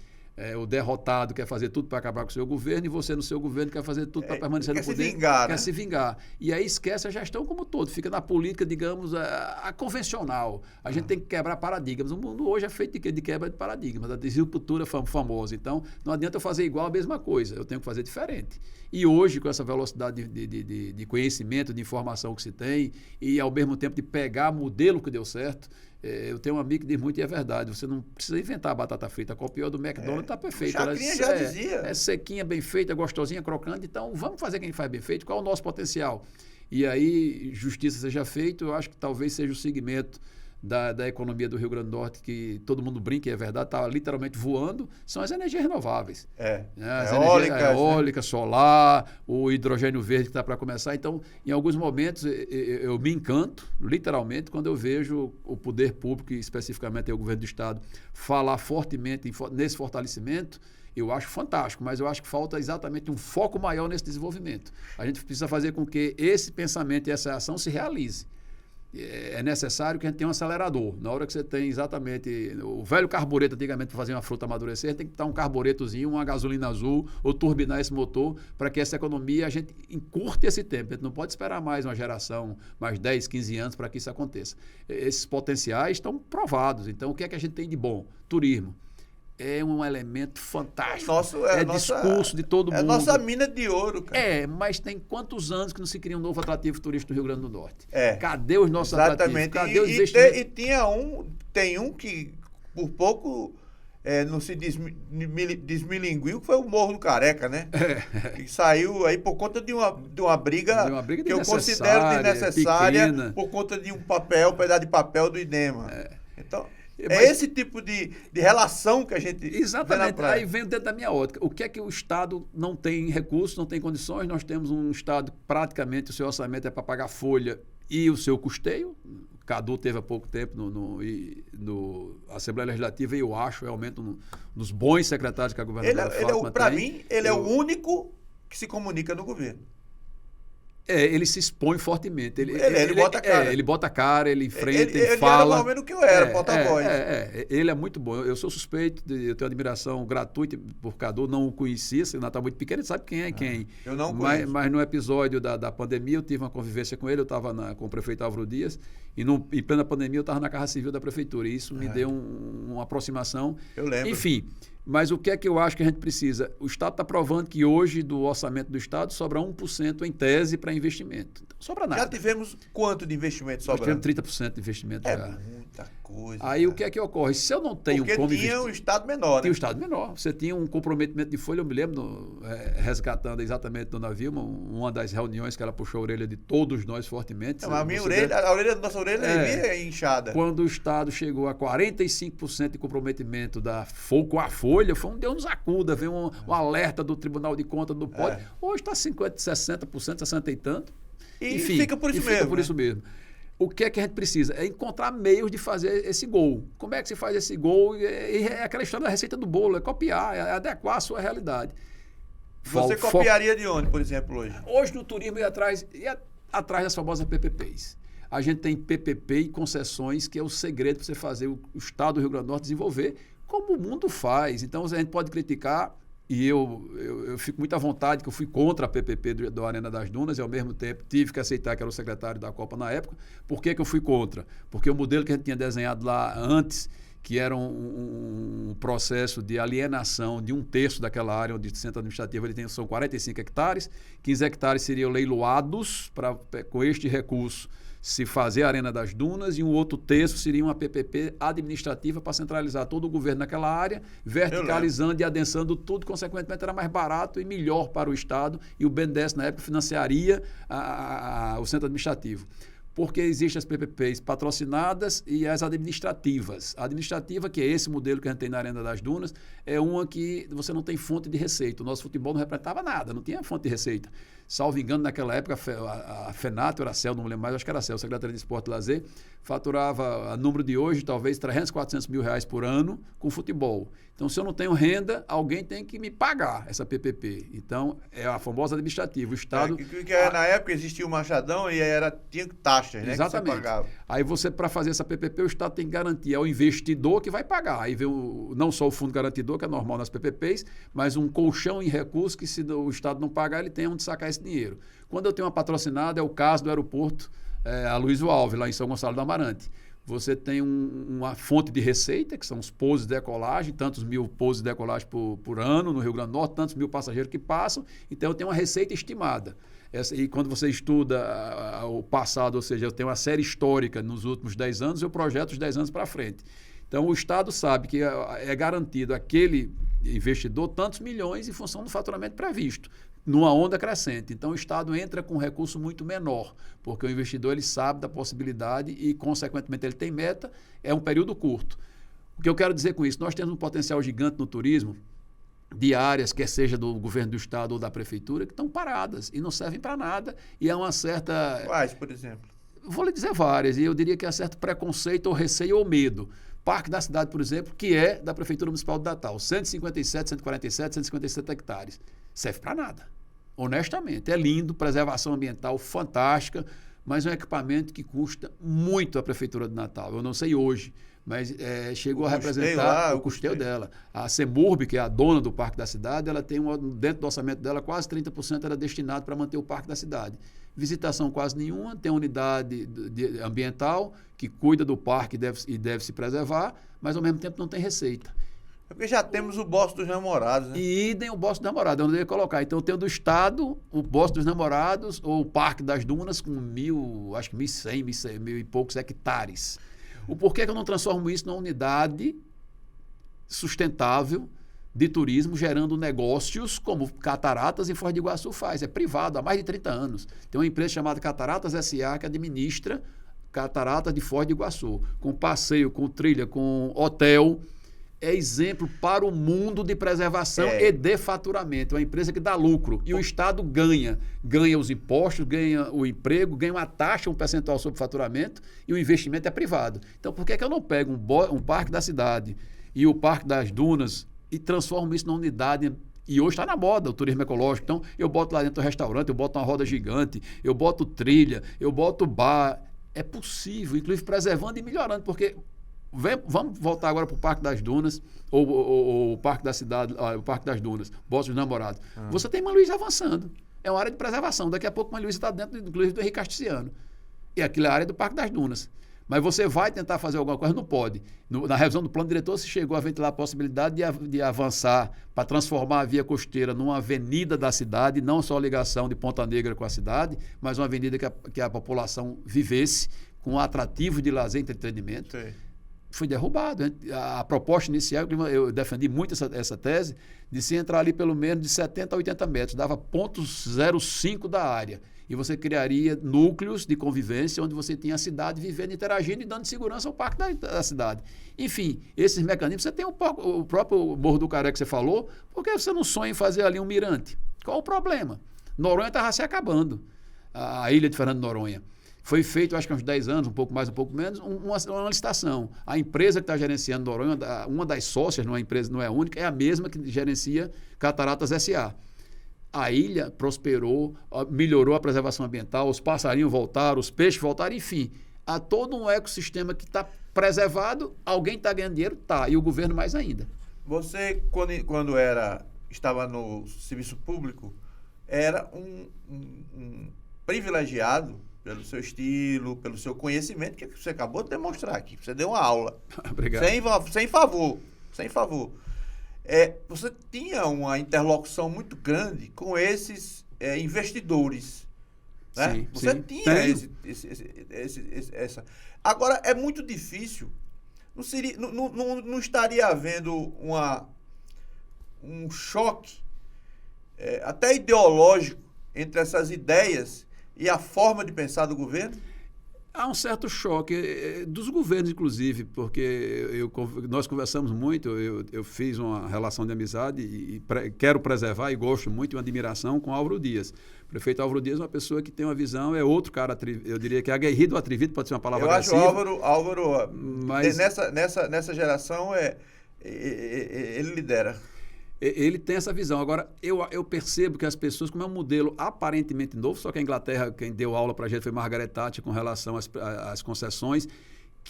o derrotado quer fazer tudo para acabar com o seu governo e você no seu governo quer fazer tudo para permanecer no poder. Quer se vingar. E aí esquece a gestão como um todo. Fica na política, digamos, a convencional. A gente tem que quebrar paradigmas. O mundo hoje é feito de quê? De quebra de paradigmas, da disruptura famosa. Então, não adianta eu fazer igual a mesma coisa. Eu tenho que fazer diferente. E hoje, com essa velocidade de conhecimento, de informação que se tem e, ao mesmo tempo, de pegar modelo que deu certo, eu tenho um amigo que diz muito e é verdade. Você não precisa inventar a batata frita. A copiou do McDonald's, está perfeita. Chacrinha já dizia. É sequinha, bem feita, gostosinha, crocante. Então, vamos fazer quem faz bem feito. Qual é o nosso potencial? E aí, justiça seja feita, eu acho que talvez seja o segmento da economia do Rio Grande do Norte, que todo mundo brinca, e é verdade, está literalmente voando, são as energias renováveis. As eólica, solar, o hidrogênio verde que está para começar. Então, em alguns momentos, eu me encanto, literalmente, quando eu vejo o poder público, e especificamente o governo do Estado, falar fortemente nesse fortalecimento. Eu acho fantástico, mas eu acho que falta exatamente um foco maior nesse desenvolvimento. A gente precisa fazer com que esse pensamento e essa ação se realize. É necessário que a gente tenha um acelerador. Na hora que você tem exatamente o velho carbureto, antigamente, para fazer uma fruta amadurecer, tem que estar um carburetozinho, uma gasolina azul, ou turbinar esse motor, para que essa economia, a gente encurte esse tempo. A gente não pode esperar mais uma geração, mais 10, 15 anos para que isso aconteça. Esses potenciais estão provados. Então, o que é que a gente tem de bom? Turismo. é um elemento fantástico. Discurso de todo mundo. É a nossa mina de ouro, cara. Mas tem quantos anos que não se cria um novo atrativo turístico no Rio Grande do Norte? É. Cadê os nossos Exatamente. atrativos? Cadê os investimentos? Tem um que por pouco não se desmilinguiu, que foi o Morro do Careca, né? Que saiu aí por conta de uma briga que eu considero desnecessária, pequena, por conta de um pedaço de papel do INEMA. Então, esse tipo de relação que a gente Exatamente. Aí vem dentro da minha ótica. O que é que o Estado não tem recursos, não tem condições? Nós temos um Estado, praticamente, o seu orçamento é para pagar folha e o seu custeio. Cadu teve há pouco tempo no Assembleia Legislativa e eu acho realmente um dos bons secretários que a governadora Fátima tem. Para mim, ele é o único que se comunica no governo. Ele se expõe fortemente. Ele bota a cara. Ele bota a cara, ele enfrenta, ele Ele fala. era mais ou menos o que eu era, porta-voz. Ele é muito bom. Eu sou suspeito, eu tenho admiração gratuita por Cadu, não o conhecia, se não está muito pequeno, ele sabe quem é quem. Eu não conheço. Mas no episódio da pandemia, eu tive uma convivência com ele, eu estava com o prefeito Álvaro Dias, e em plena pandemia eu estava na Casa Civil da Prefeitura, e isso me deu uma aproximação. Eu lembro. Enfim, mas o que é que eu acho que a gente precisa? O Estado está provando que hoje, do orçamento do Estado, sobra 1% em tese para investimento. Então, sobra nada. Já tivemos quanto de investimento sobrando? Nós tivemos 30% de investimento já. Muita coisa. Aí o que é que ocorre? Se eu não tenho como investir... Porque tinha um Estado menor, né? Tinha um Estado menor. Você tinha um comprometimento de folha, eu me lembro, resgatando exatamente Dona Vilma, uma das reuniões que ela puxou a orelha de todos nós fortemente. A nossa orelha é inchada. Quando o Estado chegou a 45% de comprometimento com a folha, foi um Deus nos acuda, veio um alerta do Tribunal de Contas do POD. Hoje está 50%, 60%, 60% e tanto. Enfim, fica por isso mesmo. O que é que a gente precisa? É encontrar meios de fazer esse gol. Como é que se faz esse gol? É aquela história da receita do bolo, é copiar, é adequar a sua realidade. Você copiaria de onde, por exemplo, hoje? Hoje no turismo ia atrás das famosas PPPs. A gente tem PPP e concessões, que é o segredo para você fazer o Estado do Rio Grande do Norte desenvolver, como o mundo faz. Então, a gente pode criticar, e eu fico muito à vontade, que eu fui contra a PPP do Arena das Dunas, e ao mesmo tempo tive que aceitar que era o secretário da Copa na época. Por que eu fui contra? Porque o modelo que a gente tinha desenhado lá antes, que era um processo de alienação de 1/3 daquela área, onde o centro administrativo são 45 hectares, 15 hectares seriam leiloados com este recurso se fazer a Arena das Dunas, e um outro terço seria uma PPP administrativa para centralizar todo o governo naquela área, verticalizando e adensando tudo, consequentemente era mais barato e melhor para o Estado, e o BNDES na época financiaria o centro administrativo. Porque existem as PPPs patrocinadas e as administrativas. A administrativa, que é esse modelo que a gente tem na Arena das Dunas, é uma que você não tem fonte de receita. O nosso futebol não representava nada, não tinha fonte de receita. Salvo engano, naquela época, a FENAT, era a CEL, não me lembro mais, acho que era a CEL, Secretaria de Esporte e Lazer, faturava, a número de hoje, talvez 300, 400 mil reais por ano com futebol. Então, se eu não tenho renda, alguém tem que me pagar essa PPP. Então, é a famosa administrativa. O Estado... Na época existia o Machadão e tinha taxas, né? Exatamente. Que você pagava. Aí para fazer essa PPP, o Estado tem que garantir ao investidor que vai pagar. Aí vem não só o fundo garantidor, que é normal nas PPPs, mas um colchão em recursos que, se o Estado não pagar, ele tem onde sacar esse dinheiro. Quando eu tenho uma patrocinada, é o caso do aeroporto Aloysio Alves, lá em São Gonçalo do Amarante. Você tem uma fonte de receita, que são os pousos de decolagem, tantos mil pousos de decolagem por ano no Rio Grande do Norte, tantos mil passageiros que passam, então eu tenho uma receita estimada. E quando você estuda o passado, ou seja, eu tenho uma série histórica nos últimos 10 anos, eu projeto os 10 anos para frente. Então, o Estado sabe que é garantido aquele investidor tantos milhões em função do faturamento previsto, numa onda crescente. Então, o Estado entra com um recurso muito menor, porque o investidor ele sabe da possibilidade e, consequentemente, ele tem meta, é um período curto. O que eu quero dizer com isso? Nós temos um potencial gigante no turismo, de áreas, quer seja do governo do Estado ou da Prefeitura, que estão paradas e não servem para nada, e há uma certa... Quais, por exemplo? Vou lhe dizer várias, e eu diria que há certo preconceito ou receio ou medo. Parque da Cidade, por exemplo, que é da Prefeitura Municipal de Natal, 157, 147, 157 hectares. Serve para nada, honestamente. É lindo, preservação ambiental fantástica, mas é um equipamento que custa muito a Prefeitura de Natal. Eu não sei hoje, mas chegou a representar o custeio dela. A Semurb, que é a dona do Parque da Cidade, ela tem dentro do orçamento dela, quase 30% era destinado para manter o Parque da Cidade. Visitação quase nenhuma, tem unidade ambiental que cuida do parque e deve se preservar, mas ao mesmo tempo não tem receita. É porque já temos o Bosque dos Namorados, né? E idem o Bosque dos Namorados, eu não ia colocar. Então, eu tenho do Estado, o Bosque dos Namorados, ou o Parque das Dunas, com 1.100, mil e poucos hectares. O porquê que eu não transformo isso numa unidade sustentável de turismo, gerando negócios como Cataratas e Foz do Iguaçu faz. É privado há mais de 30 anos. Tem uma empresa chamada Cataratas S.A. que administra Cataratas de Foz do Iguaçu, com passeio, com trilha, com hotel. É exemplo para o mundo de preservação e de faturamento. É uma empresa que dá lucro. E o Estado ganha. Ganha os impostos, ganha o emprego, ganha uma taxa, um percentual sobre o faturamento, e o investimento é privado. Então, por que eu não pego um parque da cidade e o Parque das Dunas e transformo isso numa unidade? E hoje está na moda o turismo ecológico. Então, eu boto lá dentro do restaurante, eu boto uma roda gigante, eu boto trilha, eu boto bar. É possível, inclusive preservando e melhorando, porque... Vamos voltar agora para o Parque das Dunas, ou o Parque da Cidade, o Parque das Dunas, Bosque dos Namorados. Você tem Mãe Luísa avançando. É uma área de preservação. Daqui a pouco Mãe Luísa está dentro, inclusive, do Henrique Casticiano. E aquilo é a área do Parque das Dunas. Mas você vai tentar fazer alguma coisa, não pode. Na revisão do plano diretor, se chegou a ventilar a possibilidade de avançar para transformar a via costeira numa avenida da cidade, não só a ligação de Ponta Negra com a cidade, mas uma avenida que a população vivesse com um atrativo de lazer e entretenimento. Sim. Foi derrubado. A proposta inicial, eu defendi muito essa tese, de se entrar ali pelo menos de 70 a 80 metros, dava 0,05 da área. E você criaria núcleos de convivência onde você tinha a cidade vivendo, interagindo e dando segurança ao parque da cidade. Enfim, esses mecanismos, você tem o próprio Morro do Careca que você falou, por que você não sonha em fazer ali um mirante? Qual o problema? Noronha estava se acabando, a ilha de Fernando de Noronha. Foi feito, acho que há uns 10 anos, um pouco mais, um pouco menos, uma licitação. A empresa que está gerenciando Noronha, uma das sócias, não é empresa, não é a única, é a mesma que gerencia Cataratas S.A. A ilha prosperou, melhorou a preservação ambiental, os passarinhos voltaram, os peixes voltaram, enfim. Há todo um ecossistema que está preservado, alguém está ganhando dinheiro? Tá, e o governo mais ainda. Você, quando estava no serviço público, era um privilegiado pelo seu estilo, pelo seu conhecimento, que você acabou de demonstrar aqui. Você deu uma aula. Obrigado. Sem favor. Você tinha uma interlocução muito grande com esses investidores. Né? Sim, você sim. tinha essa. Agora, é muito difícil. Não estaria havendo um choque até ideológico entre essas ideias e a forma de pensar do governo? Há um certo choque dos governos, inclusive, porque nós conversamos muito, eu fiz uma relação de amizade e quero preservar e gosto muito de uma admiração com Álvaro Dias. O prefeito Álvaro Dias é uma pessoa que tem uma visão, é outro cara, eu diria que é aguerrido ou atrevido, pode ser uma palavra agressiva. Eu acho Álvaro mas nessa geração, ele lidera. Ele tem essa visão. Agora, eu percebo que as pessoas, como é um modelo aparentemente novo, só que a Inglaterra, quem deu aula para a gente foi Margaret Thatcher com relação às concessões,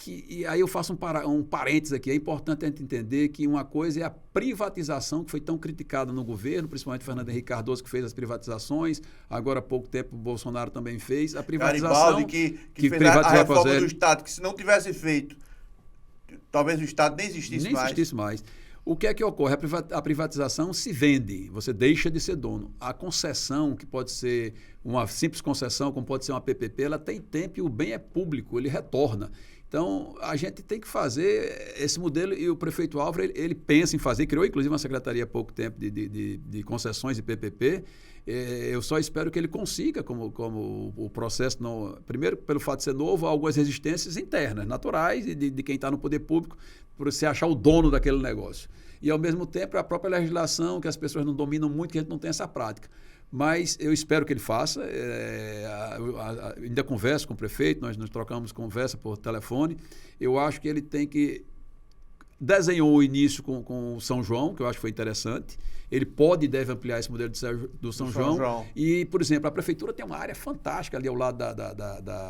e aí eu faço um parênteses aqui. É importante a gente entender que uma coisa é a privatização, que foi tão criticada no governo, principalmente Fernando Henrique Cardoso, que fez as privatizações, agora há pouco tempo o Bolsonaro também fez. A privatização que fez a reforma do Estado, que se não tivesse feito, talvez o Estado nem existisse mais. O que é que ocorre? A privatização se vende, você deixa de ser dono. A concessão, que pode ser uma simples concessão, como pode ser uma PPP, ela tem tempo e o bem é público, ele retorna. Então, a gente tem que fazer esse modelo, e o prefeito Álvaro, ele pensa em fazer, criou inclusive uma secretaria há pouco tempo de concessões e PPP. Eu só espero que ele consiga, como o processo, primeiro, pelo fato de ser novo, algumas resistências internas, naturais, de quem está no poder público, por se achar o dono daquele negócio. E, ao mesmo tempo, a própria legislação, que as pessoas não dominam muito, que a gente não tem essa prática. Mas eu espero que ele faça. Ainda converso com o prefeito, nós trocamos conversa por telefone. Eu acho que ele tem que... Desenhou o início com o São João, que eu acho que foi interessante. Ele pode e deve ampliar esse modelo do São João. E, por exemplo, a prefeitura tem uma área fantástica ali ao lado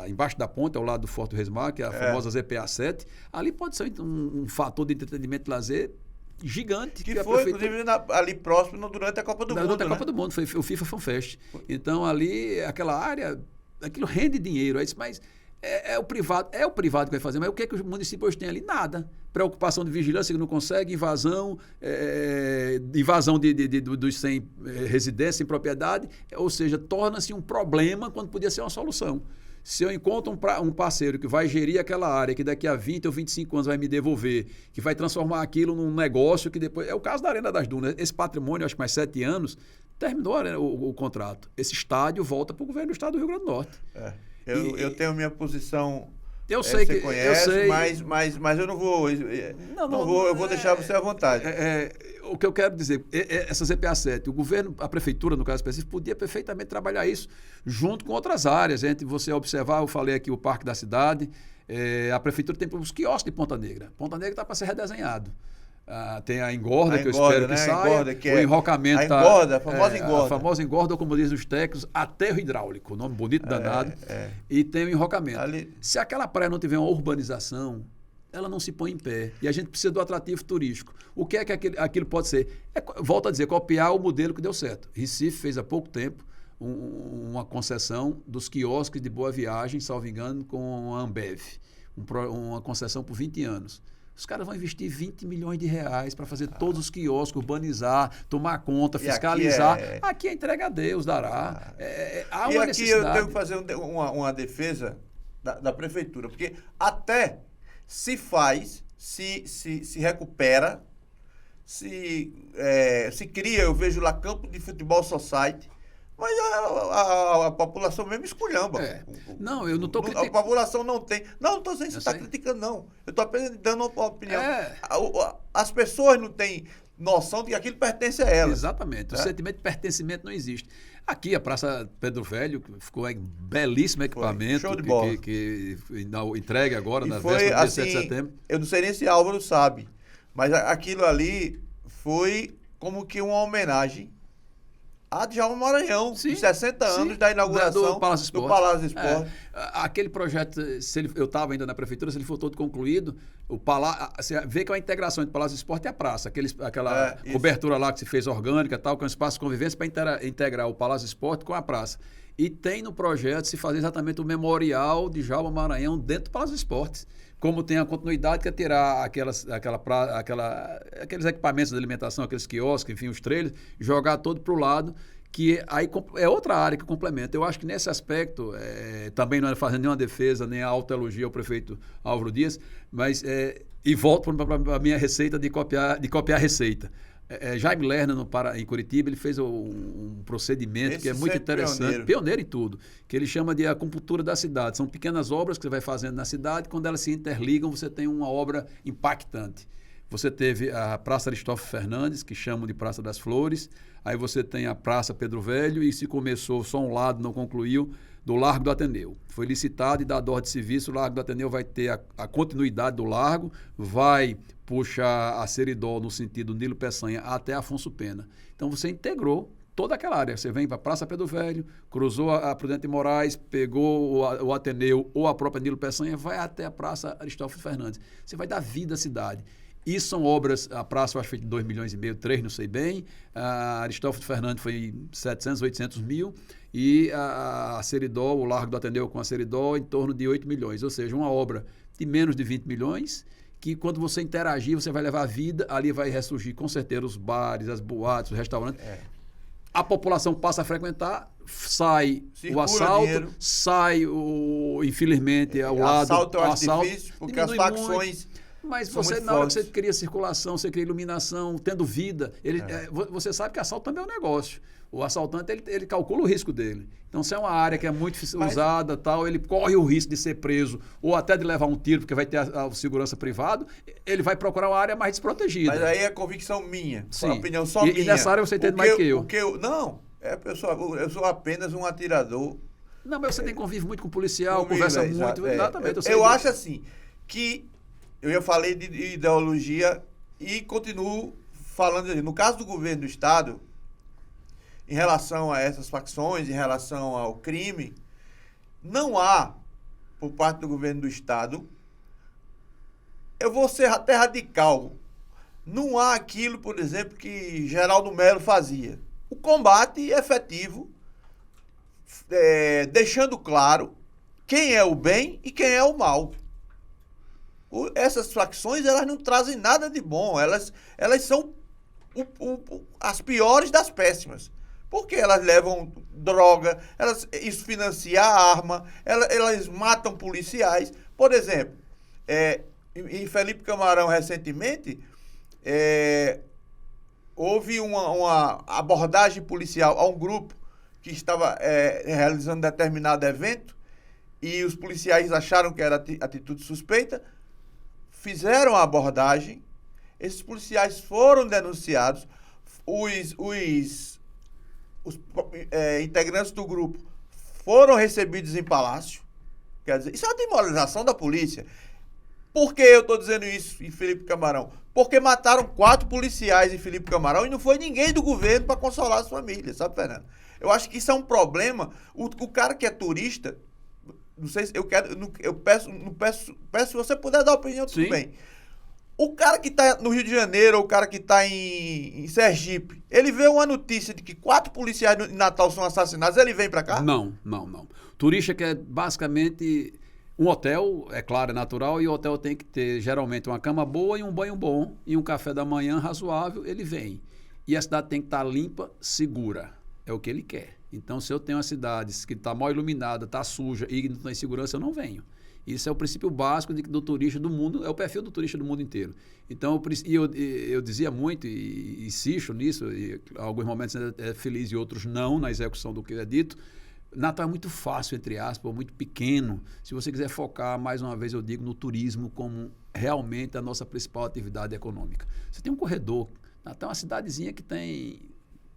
embaixo da ponte, ao lado do Forte Resmar, que é a famosa ZPA 7. Ali pode ser um fator de entretenimento e lazer gigante. Que foi, inclusive, ali próximo, durante a Copa do Mundo. Durante a Copa do Mundo, foi o FIFA Fan Fest. Então, ali, aquela área, aquilo rende dinheiro. Mas É o privado que vai fazer, mas o que os municípios têm ali? Nada. Preocupação de vigilância que não consegue, invasão dos sem residência, sem propriedade, ou seja, torna-se um problema quando podia ser uma solução. Se eu encontro um parceiro que vai gerir aquela área, que daqui a 20 ou 25 anos vai me devolver, que vai transformar aquilo num negócio que depois... É o caso da Arena das Dunas. Esse patrimônio, acho que mais 7 anos, terminou o contrato. Esse estádio volta para o governo do estado do Rio Grande do Norte. Eu tenho minha posição... Eu sei você que conhece, eu sei, mas eu não vou. Eu vou deixar você à vontade. O que eu quero dizer, essa ZPA 7, o governo, a prefeitura, no caso específico, podia perfeitamente trabalhar isso junto com outras áreas. Você observar, eu falei aqui o Parque da Cidade, a prefeitura tem os quiosques de Ponta Negra. Ponta Negra está para ser redesenhado. Tem a engorda, que eu espero que saia, engorda, que o enrocamento... A famosa engorda. A famosa engorda, como dizem os técnicos, aterro hidráulico, nome bonito, danado, e tem o enrocamento. Se aquela praia não tiver uma urbanização, ela não se põe em pé, e a gente precisa do atrativo turístico. O que é que aquilo pode ser? Volto a dizer, copiar o modelo que deu certo. Recife fez há pouco tempo uma concessão dos quiosques de Boa Viagem, salvo engano, com a Ambev, uma concessão por 20 anos. Os caras vão investir 20 milhões de reais para fazer todos os quiosques, urbanizar, tomar conta, fiscalizar. Aqui é entrega a Deus, dará. Há uma necessidade. Eu tenho que fazer uma defesa da prefeitura, porque até se faz, se recupera, se cria, eu vejo lá campo de futebol society, mas a população mesmo esculhamba. Não, eu não estou criticando. A população não tem. Não estou dizendo que você está criticando, não. Eu estou apenas dando uma opinião. As pessoas não têm noção de que aquilo pertence a elas. Exatamente. O sentimento de pertencimento não existe. Aqui, a Praça Pedro Velho, ficou belíssimo equipamento. Show de bola. Que entregue agora, na véspera do 17 de setembro. Eu não sei nem se Álvaro sabe, mas aquilo ali foi como que uma homenagem a Djalma Maranhão, de 60 anos da inauguração do Palácio Esporte. Aquele projeto, eu estava ainda na prefeitura, se ele for todo concluído, você vê que é uma integração entre o Palácio Esporte e a praça, aquela cobertura lá que se fez orgânica, tal, que é um espaço de convivência para integrar o Palácio Esporte com a praça. E tem no projeto se fazer exatamente o memorial de Djalma Maranhão dentro do Palácio Esporte. Como tem a continuidade, que é tirar aqueles equipamentos de alimentação, aqueles quiosques, enfim, os trailers, jogar todo para o lado, que aí é outra área que complementa. Eu acho que nesse aspecto, também não é fazendo nenhuma defesa, nem a autoelogia ao prefeito Álvaro Dias, mas, e volto para a minha receita de copiar a receita. Jaime Lerner, em Curitiba, ele fez um procedimento que é muito interessante, pioneiro em tudo, que ele chama de acupuntura da cidade. São pequenas obras que você vai fazendo na cidade, quando elas se interligam, você tem uma obra impactante. Você teve a Praça Aristófanes Fernandes, que chamam de Praça das Flores, aí você tem a Praça Pedro Velho, e se começou só um lado, não concluiu, do Largo do Ateneu. Foi licitado e dado ordem de serviço, o Largo do Ateneu vai ter a continuidade do largo, vai puxar a Seridó no sentido Nilo Peçanha até Afonso Pena. Então você integrou toda aquela área. Você vem para a Praça Pedro Velho, cruzou a Prudente Moraes, pegou o Ateneu ou a própria Nilo Peçanha, vai até a Praça Aristófanes Fernandes. Você vai dar vida à cidade. Isso são obras, a praça eu acho que foi de 2 milhões e meio, 3, não sei bem, a Aristófanes Fernandes foi 700, 800 mil, e a Seridó, o Largo do Ateneu com a Seridó, em torno de 8 milhões, ou seja, uma obra de menos de 20 milhões, que quando você interagir, você vai levar a vida, ali vai ressurgir com certeza os bares, as boates, os restaurantes. A população passa a frequentar, sai o assalto, dinheiro. Sai infelizmente, ao lado... Eu acho difícil, porque as facções... Mas você, na hora que você cria circulação, você cria iluminação, tendo vida, você sabe que assalto também é um negócio. O assaltante, ele calcula o risco dele. Então, se é uma área que é muito usada, tal, ele corre o risco de ser preso ou até de levar um tiro, porque vai ter a segurança privada, ele vai procurar uma área mais desprotegida. Mas aí é convicção minha, sim. A opinião só minha. E nessa área você entende mais que eu. Eu sou apenas um atirador. Não, mas você tem convívio muito com o policial, conversa muito. Exatamente. Eu acho assim, que eu já falei de ideologia e continuo falando. No caso do governo do Estado, em relação a essas facções, em relação ao crime, não há, por parte do governo do Estado, eu vou ser até radical, não há aquilo, por exemplo, que Geraldo Melo fazia. O combate efetivo, deixando claro quem é o bem e quem é o mal. Essas facções, elas não trazem nada de bom. Elas são as piores das péssimas. Porque elas levam droga, isso financia a arma, elas matam policiais. Por exemplo, em Felipe Camarão, recentemente, houve uma abordagem policial a um grupo que estava realizando determinado evento e os policiais acharam que era atitude suspeita, fizeram a abordagem, esses policiais foram denunciados, os integrantes do grupo foram recebidos em palácio. Quer dizer, isso é uma demoralização da polícia. Por que eu estou dizendo isso em Felipe Camarão? Porque mataram 4 policiais em Felipe Camarão e não foi ninguém do governo para consolar as famílias, sabe, Fernando? Eu acho que isso é um problema. O cara que é turista, não sei se eu peço se você puder dar opinião, tudo Sim. bem. O cara que está no Rio de Janeiro, ou o cara que está em Sergipe, ele vê uma notícia de que 4 policiais em Natal são assassinados, ele vem para cá? Não. Turista quer basicamente um hotel, é claro, é natural, e o hotel tem que ter geralmente uma cama boa e um banho bom e um café da manhã razoável, ele vem. E a cidade tem que estar limpa, segura. É o que ele quer. Então, se eu tenho uma cidade que está mal iluminada, está suja e não tem segurança, eu não venho. Isso é o princípio básico do turista do mundo, é o perfil do turista do mundo inteiro. Então, eu dizia muito e insisto nisso, e em alguns momentos é feliz e outros não na execução do que é dito. Natal é muito fácil, entre aspas, muito pequeno. Se você quiser focar, mais uma vez eu digo, no turismo como realmente a nossa principal atividade econômica. Você tem um corredor. Natal é uma cidadezinha que tem...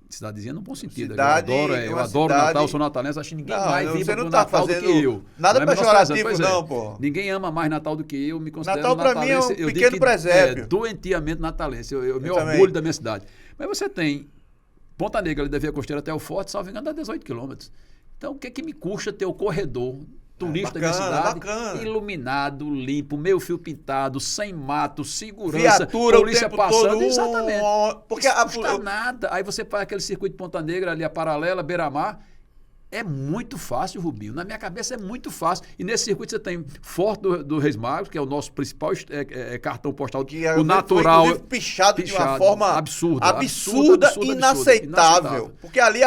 Cidadezinha no bom sentido. Eu adoro Natal, sou natalense, acho que ninguém mais vive pro Natal do que eu. Nada pejorativo não, pô. Ninguém ama mais Natal do que eu, me considero Natal pra mim é um pequeno presépio. Doentiamente natalense, eu me orgulho da minha cidade. Mas você tem Ponta Negra, ali da Via Costeira até o Forte, salvo engano, dá 18 quilômetros. Então, o que me custa ter o corredor turista da minha cidade, iluminado, limpo, meio fio pintado, sem mato, segurança, viatura, polícia passando, todo, exatamente. Porque não custa nada. Aí você faz aquele circuito de Ponta Negra ali, a Paralela, Beira-Mar. É muito fácil, Rubinho. Na minha cabeça é muito fácil. E nesse circuito você tem Forte do Reis Magos, que é o nosso principal cartão postal, que o natural. Foi pichado de uma forma absurda, inaceitável. Porque ali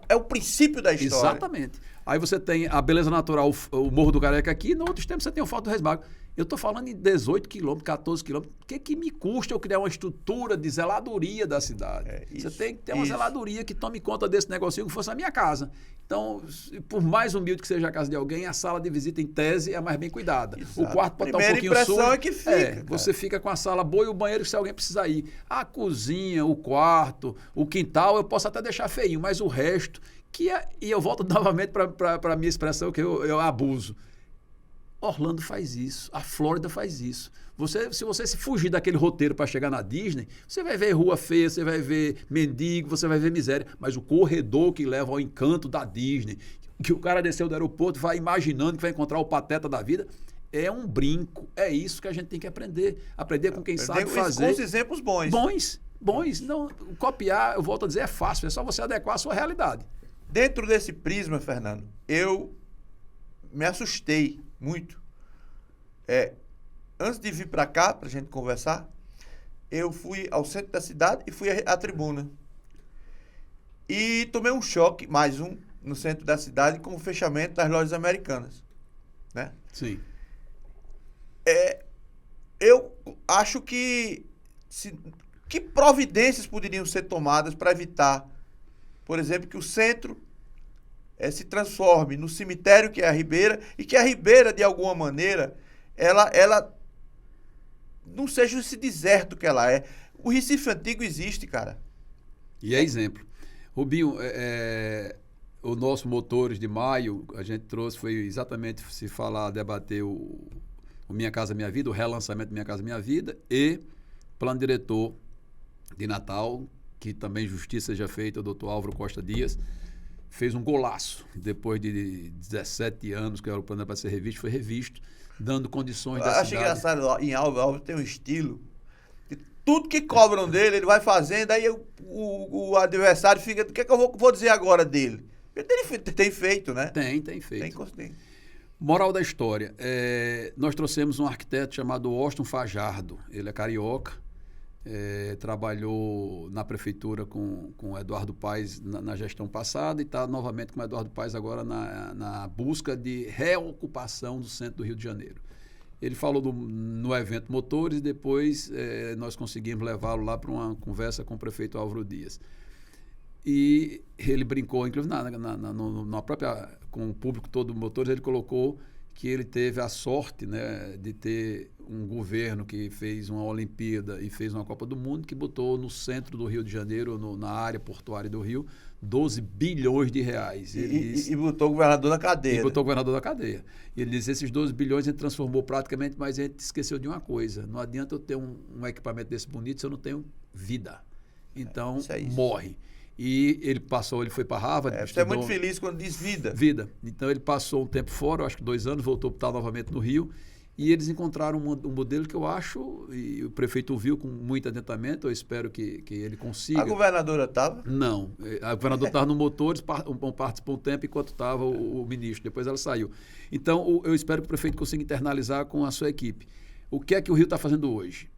é o princípio da história. Exatamente. Aí você tem a beleza natural, o Morro do Careca aqui, e no outro extremo você tem o Forte do Reis Magos. Eu estou falando em 18 quilômetros, 14 quilômetros. O que me custa eu criar uma estrutura de zeladoria da cidade? Você tem que ter uma zeladoria que tome conta desse negocinho que fosse a minha casa. Então, por mais humilde que seja a casa de alguém, a sala de visita, em tese, é mais bem cuidada. Exato. O quarto pode estar um pouquinho sujo. A impressão é que fica. Você fica com a sala boa e o banheiro se alguém precisar ir. A cozinha, o quarto, o quintal, eu posso até deixar feinho, mas o resto... E eu volto novamente para a minha expressão, que eu abuso. Orlando faz isso, a Flórida faz isso. Se você se fugir daquele roteiro para chegar na Disney, você vai ver rua feia, você vai ver mendigo, você vai ver miséria. Mas o corredor que leva ao encanto da Disney, que o cara desceu do aeroporto, vai imaginando que vai encontrar o pateta da vida, é um brinco. É isso que a gente tem que aprender. Aprender com quem sabe fazer. Com os exemplos bons. Bons. Não, copiar, eu volto a dizer, é fácil. É só você adequar a sua realidade. Dentro desse prisma, Fernando, eu me assustei muito. Antes de vir para cá, para a gente conversar, eu fui ao centro da cidade e fui à tribuna. E tomei um choque, mais um, no centro da cidade, com o fechamento das lojas americanas. Né? Sim. Eu acho que providências poderiam ser tomadas para evitar, por exemplo, que o centro se transforme no cemitério que é a Ribeira e que a Ribeira, de alguma maneira, ela não seja esse deserto que ela é. O Recife Antigo existe, cara. E é exemplo. Rubinho, o nosso Motores de Maio, a gente trouxe, foi exatamente se falar, debater o Minha Casa Minha Vida, o relançamento Minha Casa Minha Vida e plano diretor de Natal, que também justiça seja feita, o doutor Álvaro Costa Dias, fez um golaço. Depois de 17 anos que era o plano para ser revisto, foi revisto, dando condições da cidade. Acho engraçado, em Álvaro tem um estilo, que tudo que cobram dele, ele vai fazendo, aí o adversário fica, o que é que eu vou dizer agora dele? Ele tem feito, né? Tem feito. Tem. Moral da história. Nós trouxemos um arquiteto chamado Austin Fajardo. Ele é carioca. Trabalhou na prefeitura com o Eduardo Paes na gestão passada e está novamente com o Eduardo Paes agora na busca de reocupação do centro do Rio de Janeiro. Ele falou no evento Motores e depois nós conseguimos levá-lo lá para uma conversa com o prefeito Álvaro Dias. E ele brincou, inclusive na própria, com o público todo do Motores, ele colocou que ele teve a sorte, né, de ter um governo que fez uma Olimpíada e fez uma Copa do Mundo, que botou no centro do Rio de Janeiro, na área portuária do Rio, 12 bilhões de reais. E botou o governador na cadeia. E botou o governador na cadeia. E ele disse, esses 12 bilhões a gente transformou praticamente, mas a gente esqueceu de uma coisa. Não adianta eu ter um equipamento desse bonito se eu não tenho vida. Então, morre. E ele foi para Harvard. Você é muito feliz quando diz vida. Vida. Então ele passou um tempo fora, acho que 2 anos, voltou para estar novamente no Rio. E eles encontraram um modelo que eu acho, e o prefeito viu com muito atentamento, eu espero que ele consiga. A governadora estava? Não. A governadora estava no Motores, participou um tempo enquanto estava o ministro. Depois ela saiu. Então eu espero que o prefeito consiga internalizar com a sua equipe. O que é que o Rio está fazendo hoje?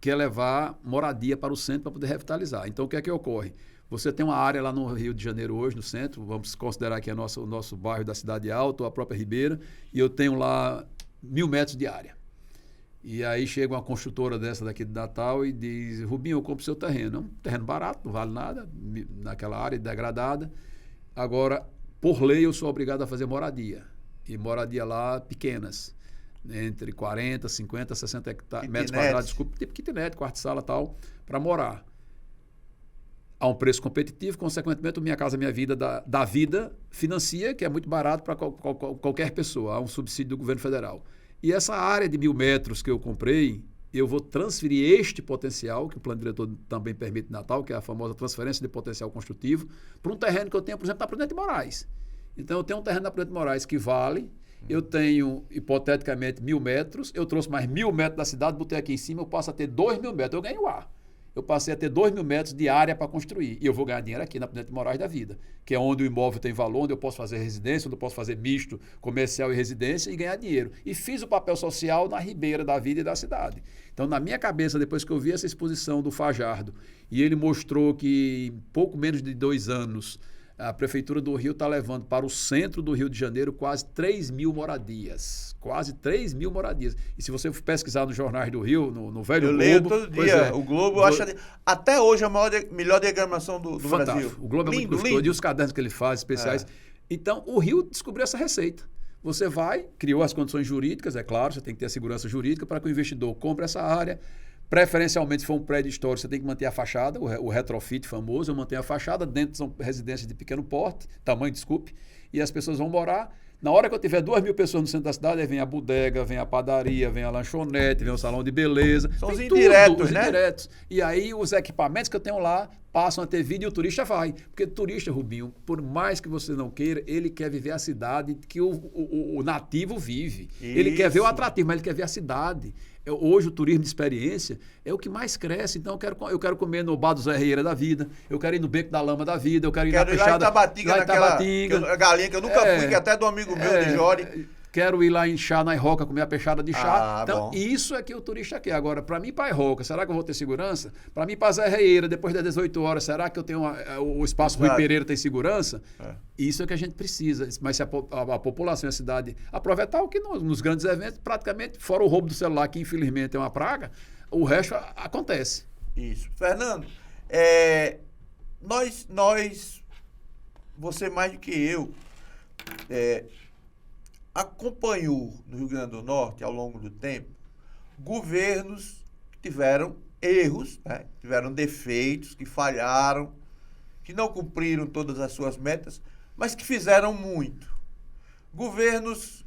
Quer levar moradia para o centro para poder revitalizar. Então o que é que ocorre? Você tem uma área lá no Rio de Janeiro hoje, no centro, vamos considerar que é o nosso bairro da Cidade Alta, ou a própria Ribeira, e eu tenho lá 1.000 metros de área. E aí chega uma construtora dessa daqui de Natal e diz, Rubinho, eu compro seu terreno. É um terreno barato, não vale nada, naquela área degradada. Agora, por lei, eu sou obrigado a fazer moradia. E moradia lá pequenas, entre 40, 50, 60 metros quadrados, desculpa, tipo kitnet, quarto de sala e tal, para morar. A um preço competitivo, consequentemente, o Minha Casa Minha Vida da Vida financia, que é muito barato para qualquer pessoa. Há um subsídio do governo federal. E essa área de 1.000 metros que eu comprei, eu vou transferir este potencial, que o plano diretor também permite em Natal, que é a famosa transferência de potencial construtivo, para um terreno que eu tenho, por exemplo, na Prudente Moraes. Então, eu tenho um terreno na Prudente Moraes que vale, eu tenho, hipoteticamente, 1.000 metros, eu trouxe mais 1.000 metros da cidade, botei aqui em cima, eu passo a ter 2.000 metros, eu ganho ar. Eu passei a ter 2.000 metros de área para construir. E eu vou ganhar dinheiro aqui na Prudente Moraes da Vida, que é onde o imóvel tem valor, onde eu posso fazer residência, onde eu posso fazer misto comercial e residência e ganhar dinheiro. E fiz o papel social na Ribeira da Vida e da cidade. Então, na minha cabeça, depois que eu vi essa exposição do Fajardo, e ele mostrou que em pouco menos de 2 anos, a Prefeitura do Rio está levando para o centro do Rio de Janeiro quase 3.000 moradias. Quase 3.000 moradias. E se você pesquisar nos jornais do Rio, no Velho Globo... Eu leio todo dia. O Globo acha... Até hoje é a melhor diagramação do Brasil. O Globo é muito gostoso. E os cadernos que ele faz, especiais. Então, o Rio descobriu essa receita. Você criou as condições jurídicas, é claro, você tem que ter a segurança jurídica para que o investidor compre essa área. Preferencialmente, se for um prédio histórico, você tem que manter a fachada, o retrofit famoso, eu mantenho a fachada, dentro são residências de pequeno porte, tamanho, desculpe, e as pessoas vão morar. Na hora que eu tiver 2.000 pessoas no centro da cidade, aí vem a bodega, vem a padaria, vem a lanchonete, vem o salão de beleza. São os indiretos, tudo, né? Os indiretos. E aí os equipamentos que eu tenho lá passam a ter vida e o turista vai. Porque o turista, Rubinho, por mais que você não queira, ele quer viver a cidade que o nativo vive. Isso. Ele quer ver o atrativo, mas ele quer ver a cidade. Hoje o turismo de experiência é o que mais cresce. Então eu quero comer no Bar do Zé Reieira da vida, eu quero ir no Beco da Lama da vida, eu quero ir na Peixada... Lá em Tabatinga, a galinha que eu nunca fui, que até do amigo meu de Jori. Quero ir lá em Chá, na Roca, comer a peixada de chá. Então, bom. Isso é que o turista quer. Agora, para mim ir para Roca, será que eu vou ter segurança? Para mim ir para Zé Reieira, depois das 18 horas, será que eu tenho o espaço Rui Pereira tem segurança? Isso é que a gente precisa. Mas se a população e a cidade aproveitar o que nos grandes eventos, praticamente, fora o roubo do celular, que infelizmente é uma praga, o resto acontece. Isso. Fernando, você mais do que eu, acompanhou no Rio Grande do Norte, ao longo do tempo, governos que tiveram erros, né? Tiveram defeitos, que falharam, que não cumpriram todas as suas metas, mas que fizeram muito. Governos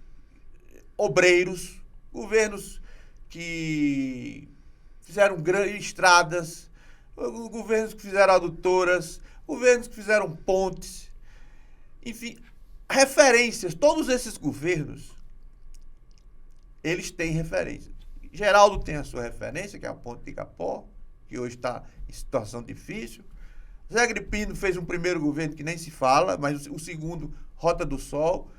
obreiros, governos que fizeram grandes estradas, governos que fizeram adutoras, governos que fizeram pontes, enfim... referências, todos esses governos, eles têm referência. Geraldo tem a sua referência, que é a Ponte de Igapó, que hoje está em situação difícil. Zé Agripino fez um primeiro governo que nem se fala, mas o segundo, Rota do Sol.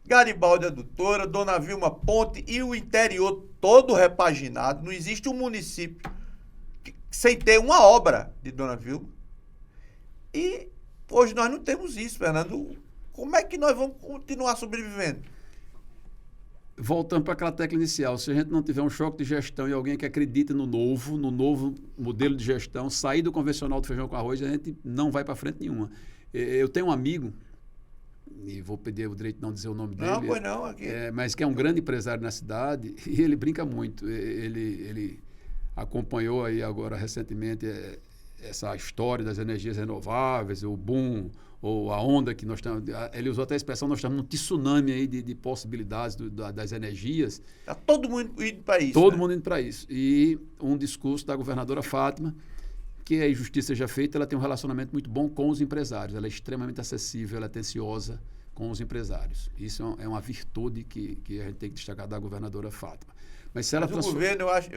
Garibaldi Adutora, Dona Vilma Ponte e o interior todo repaginado. Não existe um município sem ter uma obra de Dona Vilma. E hoje nós não temos isso, Fernando. Como é que nós vamos continuar sobrevivendo? Voltando para aquela tecla inicial, se a gente não tiver um choque de gestão e alguém que acredita no novo modelo de gestão, sair do convencional do feijão com arroz, a gente não vai para frente nenhuma. Eu tenho um amigo, e vou pedir o direito de não dizer o nome dele, não, pois não, aqui. Mas que é um grande empresário na cidade, e ele brinca muito. Ele acompanhou aí agora recentemente essa história das energias renováveis, o boom, ou a onda que nós estamos... Ele usou até a expressão, nós estamos num tsunami aí de possibilidades das energias. Está todo mundo indo para isso. Todo mundo indo para isso. E um discurso da governadora Fátima, que a injustiça seja feita, ela tem um relacionamento muito bom com os empresários. Ela é extremamente acessível, ela é atenciosa com os empresários. Isso é uma virtude que a gente tem que destacar da governadora Fátima. Mas se ela o governo, eu acho,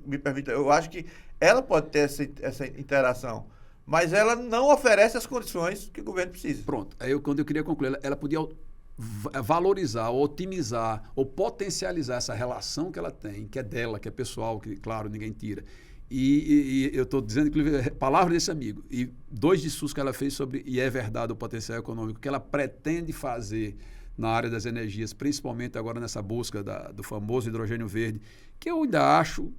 me permita, eu acho que ela pode ter essa interação, mas ela não oferece as condições que o governo precisa. Pronto. Aí quando eu queria concluir, ela podia valorizar, otimizar ou potencializar essa relação que ela tem, que é dela, que é pessoal, que, claro, ninguém tira. E eu estou dizendo, inclusive, palavra desse amigo. E 2 discursos que ela fez sobre, e é verdade, o potencial econômico, que ela pretende fazer na área das energias, principalmente agora nessa busca do famoso hidrogênio verde, que eu ainda acho,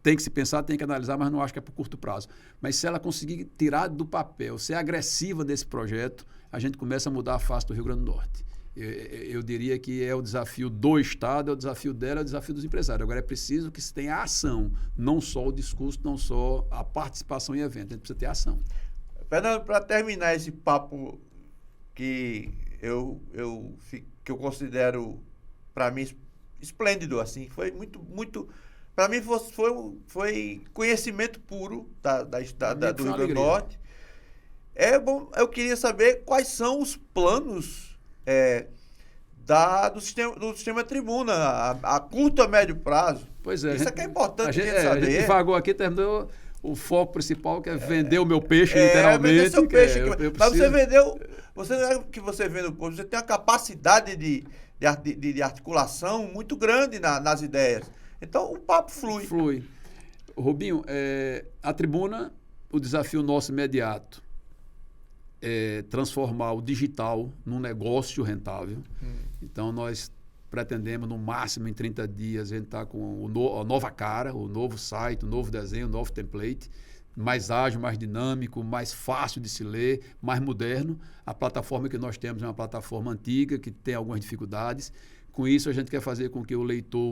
tem que se pensar, tem que analisar, mas não acho que é por curto prazo. Mas se ela conseguir tirar do papel, ser agressiva nesse projeto, a gente começa a mudar a face do Rio Grande do Norte. Eu diria que é o desafio do Estado, é o desafio dela, é o desafio dos empresários. Agora é preciso que se tenha ação, não só o discurso, não só a participação em eventos, a gente precisa ter ação. Fernando, para terminar esse papo que eu considero, para mim, esplêndido, assim, foi muito para mim foi conhecimento puro do Rio Grande do Norte. Eu queria saber quais são os planos do sistema Tribuna, a curto a médio prazo. Pois é. Isso é importante a gente saber. A gente divagou aqui, terminou o foco principal, que é vender o meu peixe, literalmente. Vender seu peixe. Mas você vendeu... Você não é que você vende o peixe, você tem uma capacidade de articulação muito grande nas ideias. Então, o papo flui. Flui. Rubinho, a Tribuna, o desafio nosso imediato é transformar o digital num negócio rentável. Então, nós pretendemos, no máximo, em 30 dias, a gente está com a nova cara, o novo site, o novo desenho, o novo template, mais ágil, mais dinâmico, mais fácil de se ler, mais moderno. A plataforma que nós temos é uma plataforma antiga, que tem algumas dificuldades. Com isso, a gente quer fazer com que o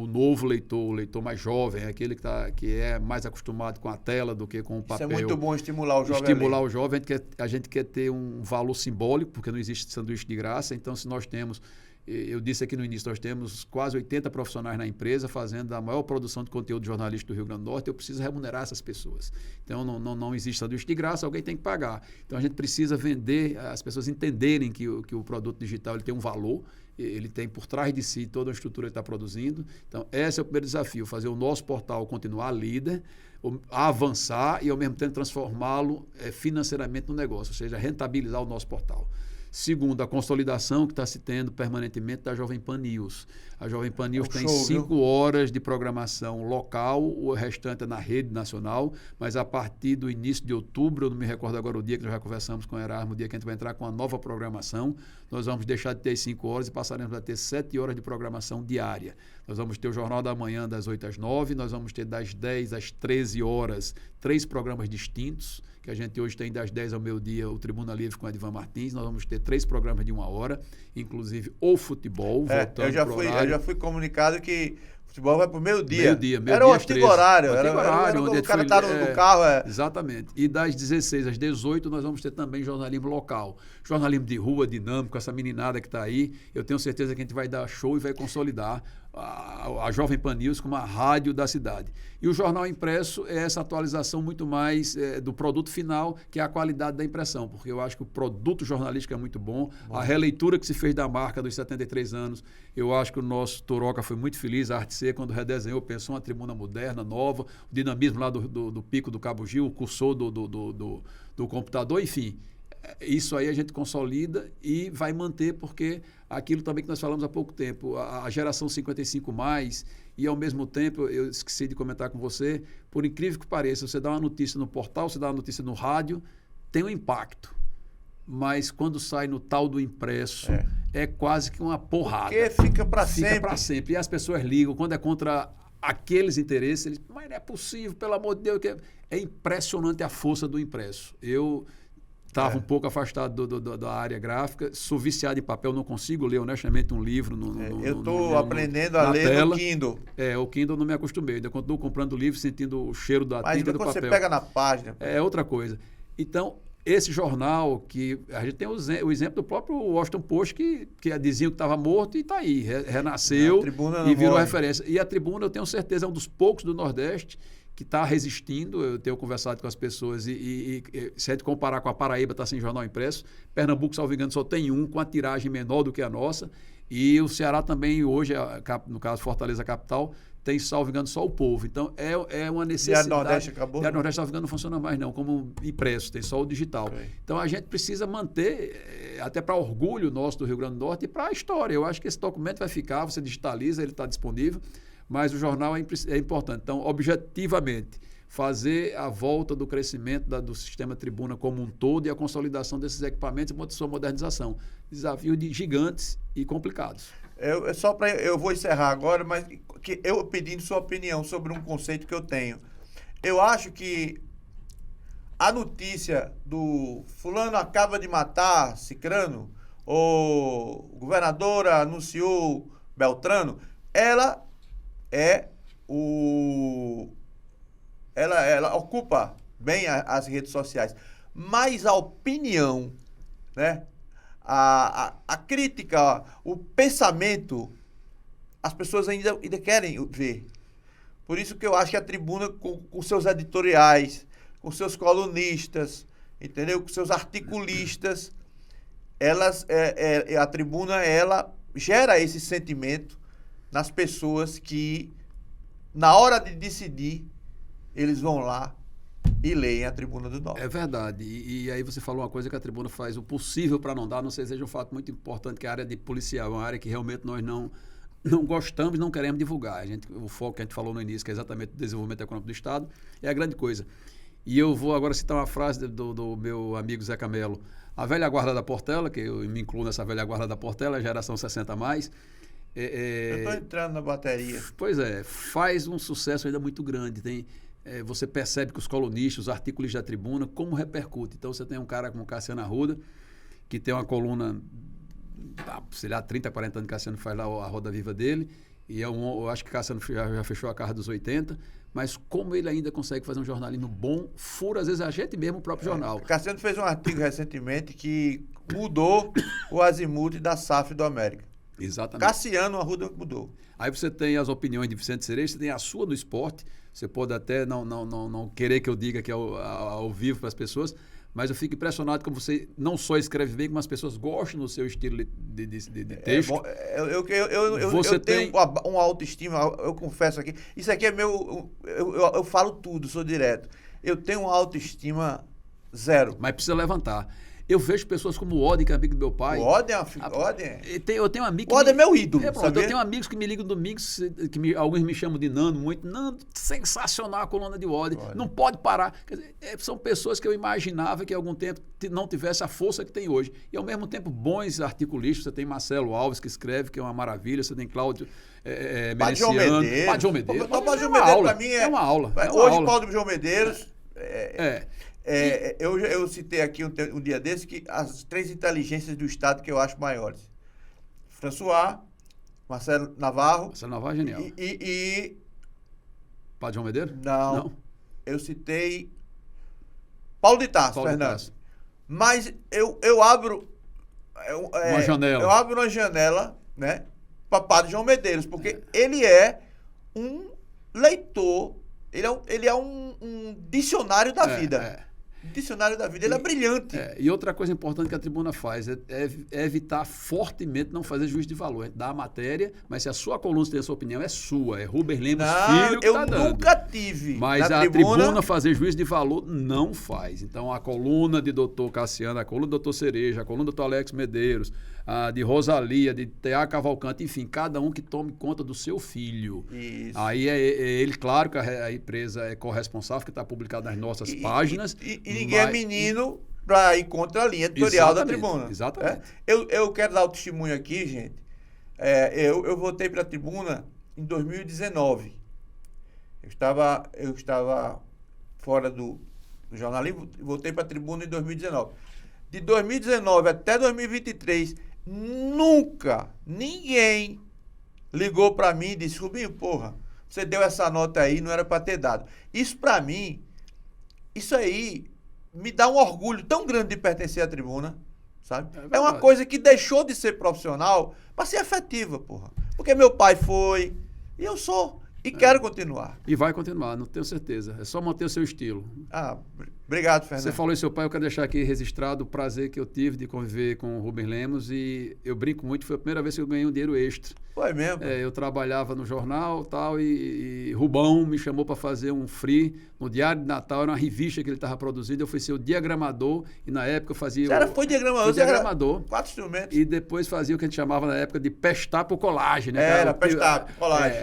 novo leitor, o leitor mais jovem, aquele que é mais acostumado com a tela do que com o papel. Isso é muito bom, estimular o jovem. Estimular o jovem. A gente quer ter um valor simbólico, porque não existe sanduíche de graça. Então, se nós temos... Eu disse aqui no início, nós temos quase 80 profissionais na empresa fazendo a maior produção de conteúdo jornalístico do Rio Grande do Norte. Eu preciso remunerar essas pessoas. Então, não existe sanduíche de graça, alguém tem que pagar. Então, a gente precisa vender, as pessoas entenderem que o produto digital ele tem um valor, ele tem por trás de si toda a estrutura que está produzindo. Então, esse é o primeiro desafio, fazer o nosso portal continuar líder, avançar e, ao mesmo tempo, transformá-lo financeiramente no negócio, ou seja, rentabilizar o nosso portal. Segundo, a consolidação que está se tendo permanentemente da Jovem Pan News. A Jovem Pan News tem 5 horas de programação local, o restante é na rede nacional, mas a partir do início de outubro, eu não me recordo agora o dia que nós já conversamos com o Erasmo, o dia que a gente vai entrar com a nova programação, nós vamos deixar de ter 5 horas e passaremos a ter 7 horas de programação diária. Nós vamos ter o Jornal da Manhã das 8 às 9, nós vamos ter das 10 às 13 horas 3 programas distintos, que a gente hoje tem das 10 ao meio-dia o Tribuna Livre com Edivan Martins. Nós vamos ter 3 programas de 1 hora, inclusive o futebol. Eu já fui comunicado que o futebol vai para o meio-dia. Meio-dia, era o antigo horário. Era onde o cara está no carro. Exatamente. E das 16 às 18 nós vamos ter também jornalismo local. Jornalismo de rua, dinâmico, essa meninada que está aí. Eu tenho certeza que a gente vai dar show e vai consolidar a Jovem Pan News como a rádio da cidade. E o jornal impresso é essa atualização muito mais do produto final, que é a qualidade da impressão, porque eu acho que o produto jornalístico é muito bom. A releitura que se fez da marca dos 73 anos, eu acho que o nosso Toroca foi muito feliz, a Arte C, quando redesenhou, pensou uma tribuna moderna, nova, o dinamismo lá do pico do Cabo Gil, o cursor do computador, enfim. isso aí a gente consolida e vai manter, porque aquilo também que nós falamos há pouco tempo, a geração 55+, e ao mesmo tempo, eu esqueci de comentar com você, por incrível que pareça, você dá uma notícia no portal, você dá uma notícia no rádio, tem um impacto. Mas quando sai no tal do impresso, é quase que uma porrada. Porque fica para sempre. Fica para sempre. E as pessoas ligam, quando é contra aqueles interesses, eles, mas não é possível, pelo amor de Deus. É impressionante a força do impresso. Eu estava um pouco afastado da área gráfica, sou viciado em papel, não consigo ler honestamente um livro. Eu estou aprendendo a ler no Kindle. O Kindle eu não me acostumei, ainda continuo comprando livro, sentindo o cheiro da tinta e do papel. Mas você pega na página. É outra coisa. Então, esse jornal, que a gente tem o exemplo do próprio Washington Post, que diziam que estava morto e está aí, renasceu e virou referência. E a Tribuna, eu tenho certeza, é um dos poucos do Nordeste que está resistindo. Eu tenho conversado com as pessoas e se a gente comparar com a Paraíba, está sem jornal impresso. Pernambuco, salvo engano, só tem um, com a tiragem menor do que a nossa. E o Ceará também, hoje, no caso Fortaleza Capital, tem, salvo engano, só o Povo. Então, é uma necessidade. E a Nordeste acabou? E a Nordeste, salvo engano, não funciona mais, não, como impresso, tem só o digital. Okay. Então, a gente precisa manter, até para orgulho nosso do Rio Grande do Norte e para a história. Eu acho que esse documento vai ficar, você digitaliza, ele está disponível, mas o jornal é importante. Então, objetivamente, fazer a volta do crescimento do sistema Tribuna como um todo e a consolidação desses equipamentos e sua modernização. Desafios gigantes e complicados. Eu vou encerrar agora, mas eu pedindo sua opinião sobre um conceito que eu tenho. Eu acho que a notícia do fulano acaba de matar cicrano, ou o governador anunciou Beltrano, ela ocupa bem as redes sociais. Mas a opinião, né? A crítica, o pensamento, as pessoas ainda querem ver. Por isso que eu acho que a Tribuna, com seus editoriais, com seus colunistas, entendeu? Com seus articulistas, a Tribuna, ela gera esse sentimento nas pessoas que, na hora de decidir, eles vão lá e leem a Tribuna do Norte. É verdade. E aí você falou uma coisa que a Tribuna faz o possível para não dar. Não sei se seja um fato muito importante, que é a área de policial, uma área que realmente nós não gostamos, não queremos divulgar. O foco que a gente falou no início, que é exatamente o desenvolvimento econômico do Estado, é a grande coisa. E eu vou agora citar uma frase do meu amigo Zé Camelo. A velha guarda da Portela, que eu me incluo nessa velha guarda da Portela, geração 60+. Eu estou entrando na bateria. Pois é, faz um sucesso ainda muito grande. Você percebe que os colunistas, os articulistas da Tribuna, como repercute. Então, você tem um cara como o Cassiano Arruda, que tem uma coluna, sei lá, 30, 40 anos que Cassiano faz lá a Roda Viva dele, e eu acho que Cassiano já fechou a carta dos 80, mas como ele ainda consegue fazer um jornalismo bom, fura às vezes a gente mesmo, o próprio jornal. Cassiano fez um artigo recentemente que mudou o azimuth da SAF do América. Exatamente. Cassiano Arruda mudou. Aí você tem as opiniões de Vicente Cerejo, você tem a sua do esporte, você pode até não querer que eu diga que é ao vivo para as pessoas, mas eu fico impressionado como você não só escreve bem, como as pessoas gostam do seu estilo de texto. Eu tenho uma autoestima, eu confesso aqui, isso aqui é meu, eu falo tudo, sou direto. Eu tenho uma autoestima zero. Mas precisa levantar. Eu vejo pessoas como o Odi, que é amigo do meu pai. O Odi é Eu tenho amigos. O Odi é meu ídolo. Eu tenho amigos que me ligam domingos, alguns me chamam de Nando, muito. Nando, sensacional a coluna de Odi. Não pode parar. Quer dizer, são pessoas que eu imaginava que há algum tempo não tivesse a força que tem hoje. E ao mesmo tempo, bons articulistas. Você tem Marcelo Alves, que escreve, que é uma maravilha. Você tem Cláudio Merenciano. Padre João Medeiros. Padre João Medeiros, para mim, é uma aula. Hoje, Paulo João Medeiros. Eu citei aqui um dia desse que as 3 inteligências do Estado que eu acho maiores. François, Marcelo Navarro. Marcelo Navarro é genial. E Padre João Medeiros? Não. Eu citei Paulo de Tarso, Fernando. Mas eu abro uma janela. Eu abro uma janela, né, para Padre João Medeiros, porque ele é um leitor, ele é um dicionário da vida. Dicionário da vida, ele é brilhante. E outra coisa importante que a tribuna faz é evitar fortemente não fazer juízo de valor. A gente dá a matéria, mas se a sua coluna tem a sua opinião, é sua. É Rubens Lemos Filho que está dando. Eu nunca tive. Mas a tribuna fazer juízo de valor não faz. Então, a coluna de doutor Cassiano, a coluna do doutor Cereja, a coluna do doutor Alex Medeiros, a de Rosalia, de T.A. Cavalcante, enfim, cada um que tome conta do seu filho. Isso. Aí é ele, claro que a empresa é corresponsável, que está publicado nas nossas páginas. E ninguém é menino para ir contra a linha editorial da tribuna. Exatamente. Eu quero dar o testemunho aqui, gente. Eu voltei para a tribuna em 2019. Eu estava fora do jornalismo e voltei para a tribuna em 2019. De 2019 até 2023, nunca ninguém ligou para mim e disse: Rubinho, porra, você deu essa nota aí, não era para ter dado. Isso para mim, isso aí me dá um orgulho tão grande de pertencer à tribuna, sabe? É uma coisa que deixou de ser profissional para ser efetiva, porra. Porque meu pai foi, e eu sou, e quero continuar. E vai continuar, não tenho certeza. É só manter o seu estilo. Obrigado, Fernando. Você falou em seu pai, eu quero deixar aqui registrado o prazer que eu tive de conviver com o Rubens Lemos, e eu brinco muito, foi a primeira vez que eu ganhei um dinheiro extra. Foi mesmo? Eu trabalhava no jornal tal, e Rubão me chamou para fazer um free no Diário de Natal, era uma revista que ele estava produzindo, eu fui ser o diagramador, e na época eu fazia... Foi diagramador? Foi diagramador. 4 instrumentos. E depois fazia o que a gente chamava na época de pestapo colagem, né? Era pestapo, colagem.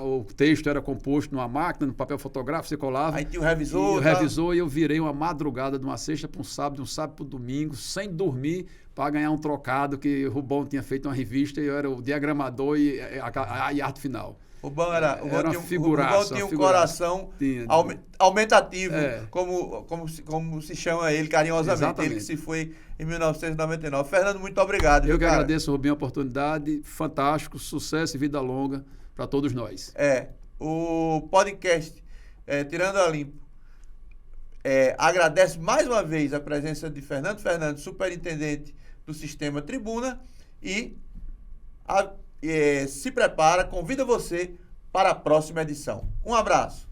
O texto era composto numa máquina, no papel fotográfico, você colava. Aí tinha o revisor. E o revisor, e eu virei uma madrugada de uma sexta para um sábado, de um sábado para o domingo, sem dormir, para ganhar um trocado, que o Rubão tinha feito uma revista e eu era o diagramador e a arte final. O Rubão era uma figuraça. O Rubão tinha um coração aumentativo, como se chama ele carinhosamente. Exatamente. Ele que se foi em 1999. Fernando, muito obrigado. Eu que agradeço, Rubinho, a oportunidade. Fantástico, sucesso e vida longa para todos nós. O podcast Tirando a Limpo agradece mais uma vez a presença de Fernando Fernandes, superintendente do Sistema Tribuna, e se prepara, convida você para a próxima edição. Um abraço.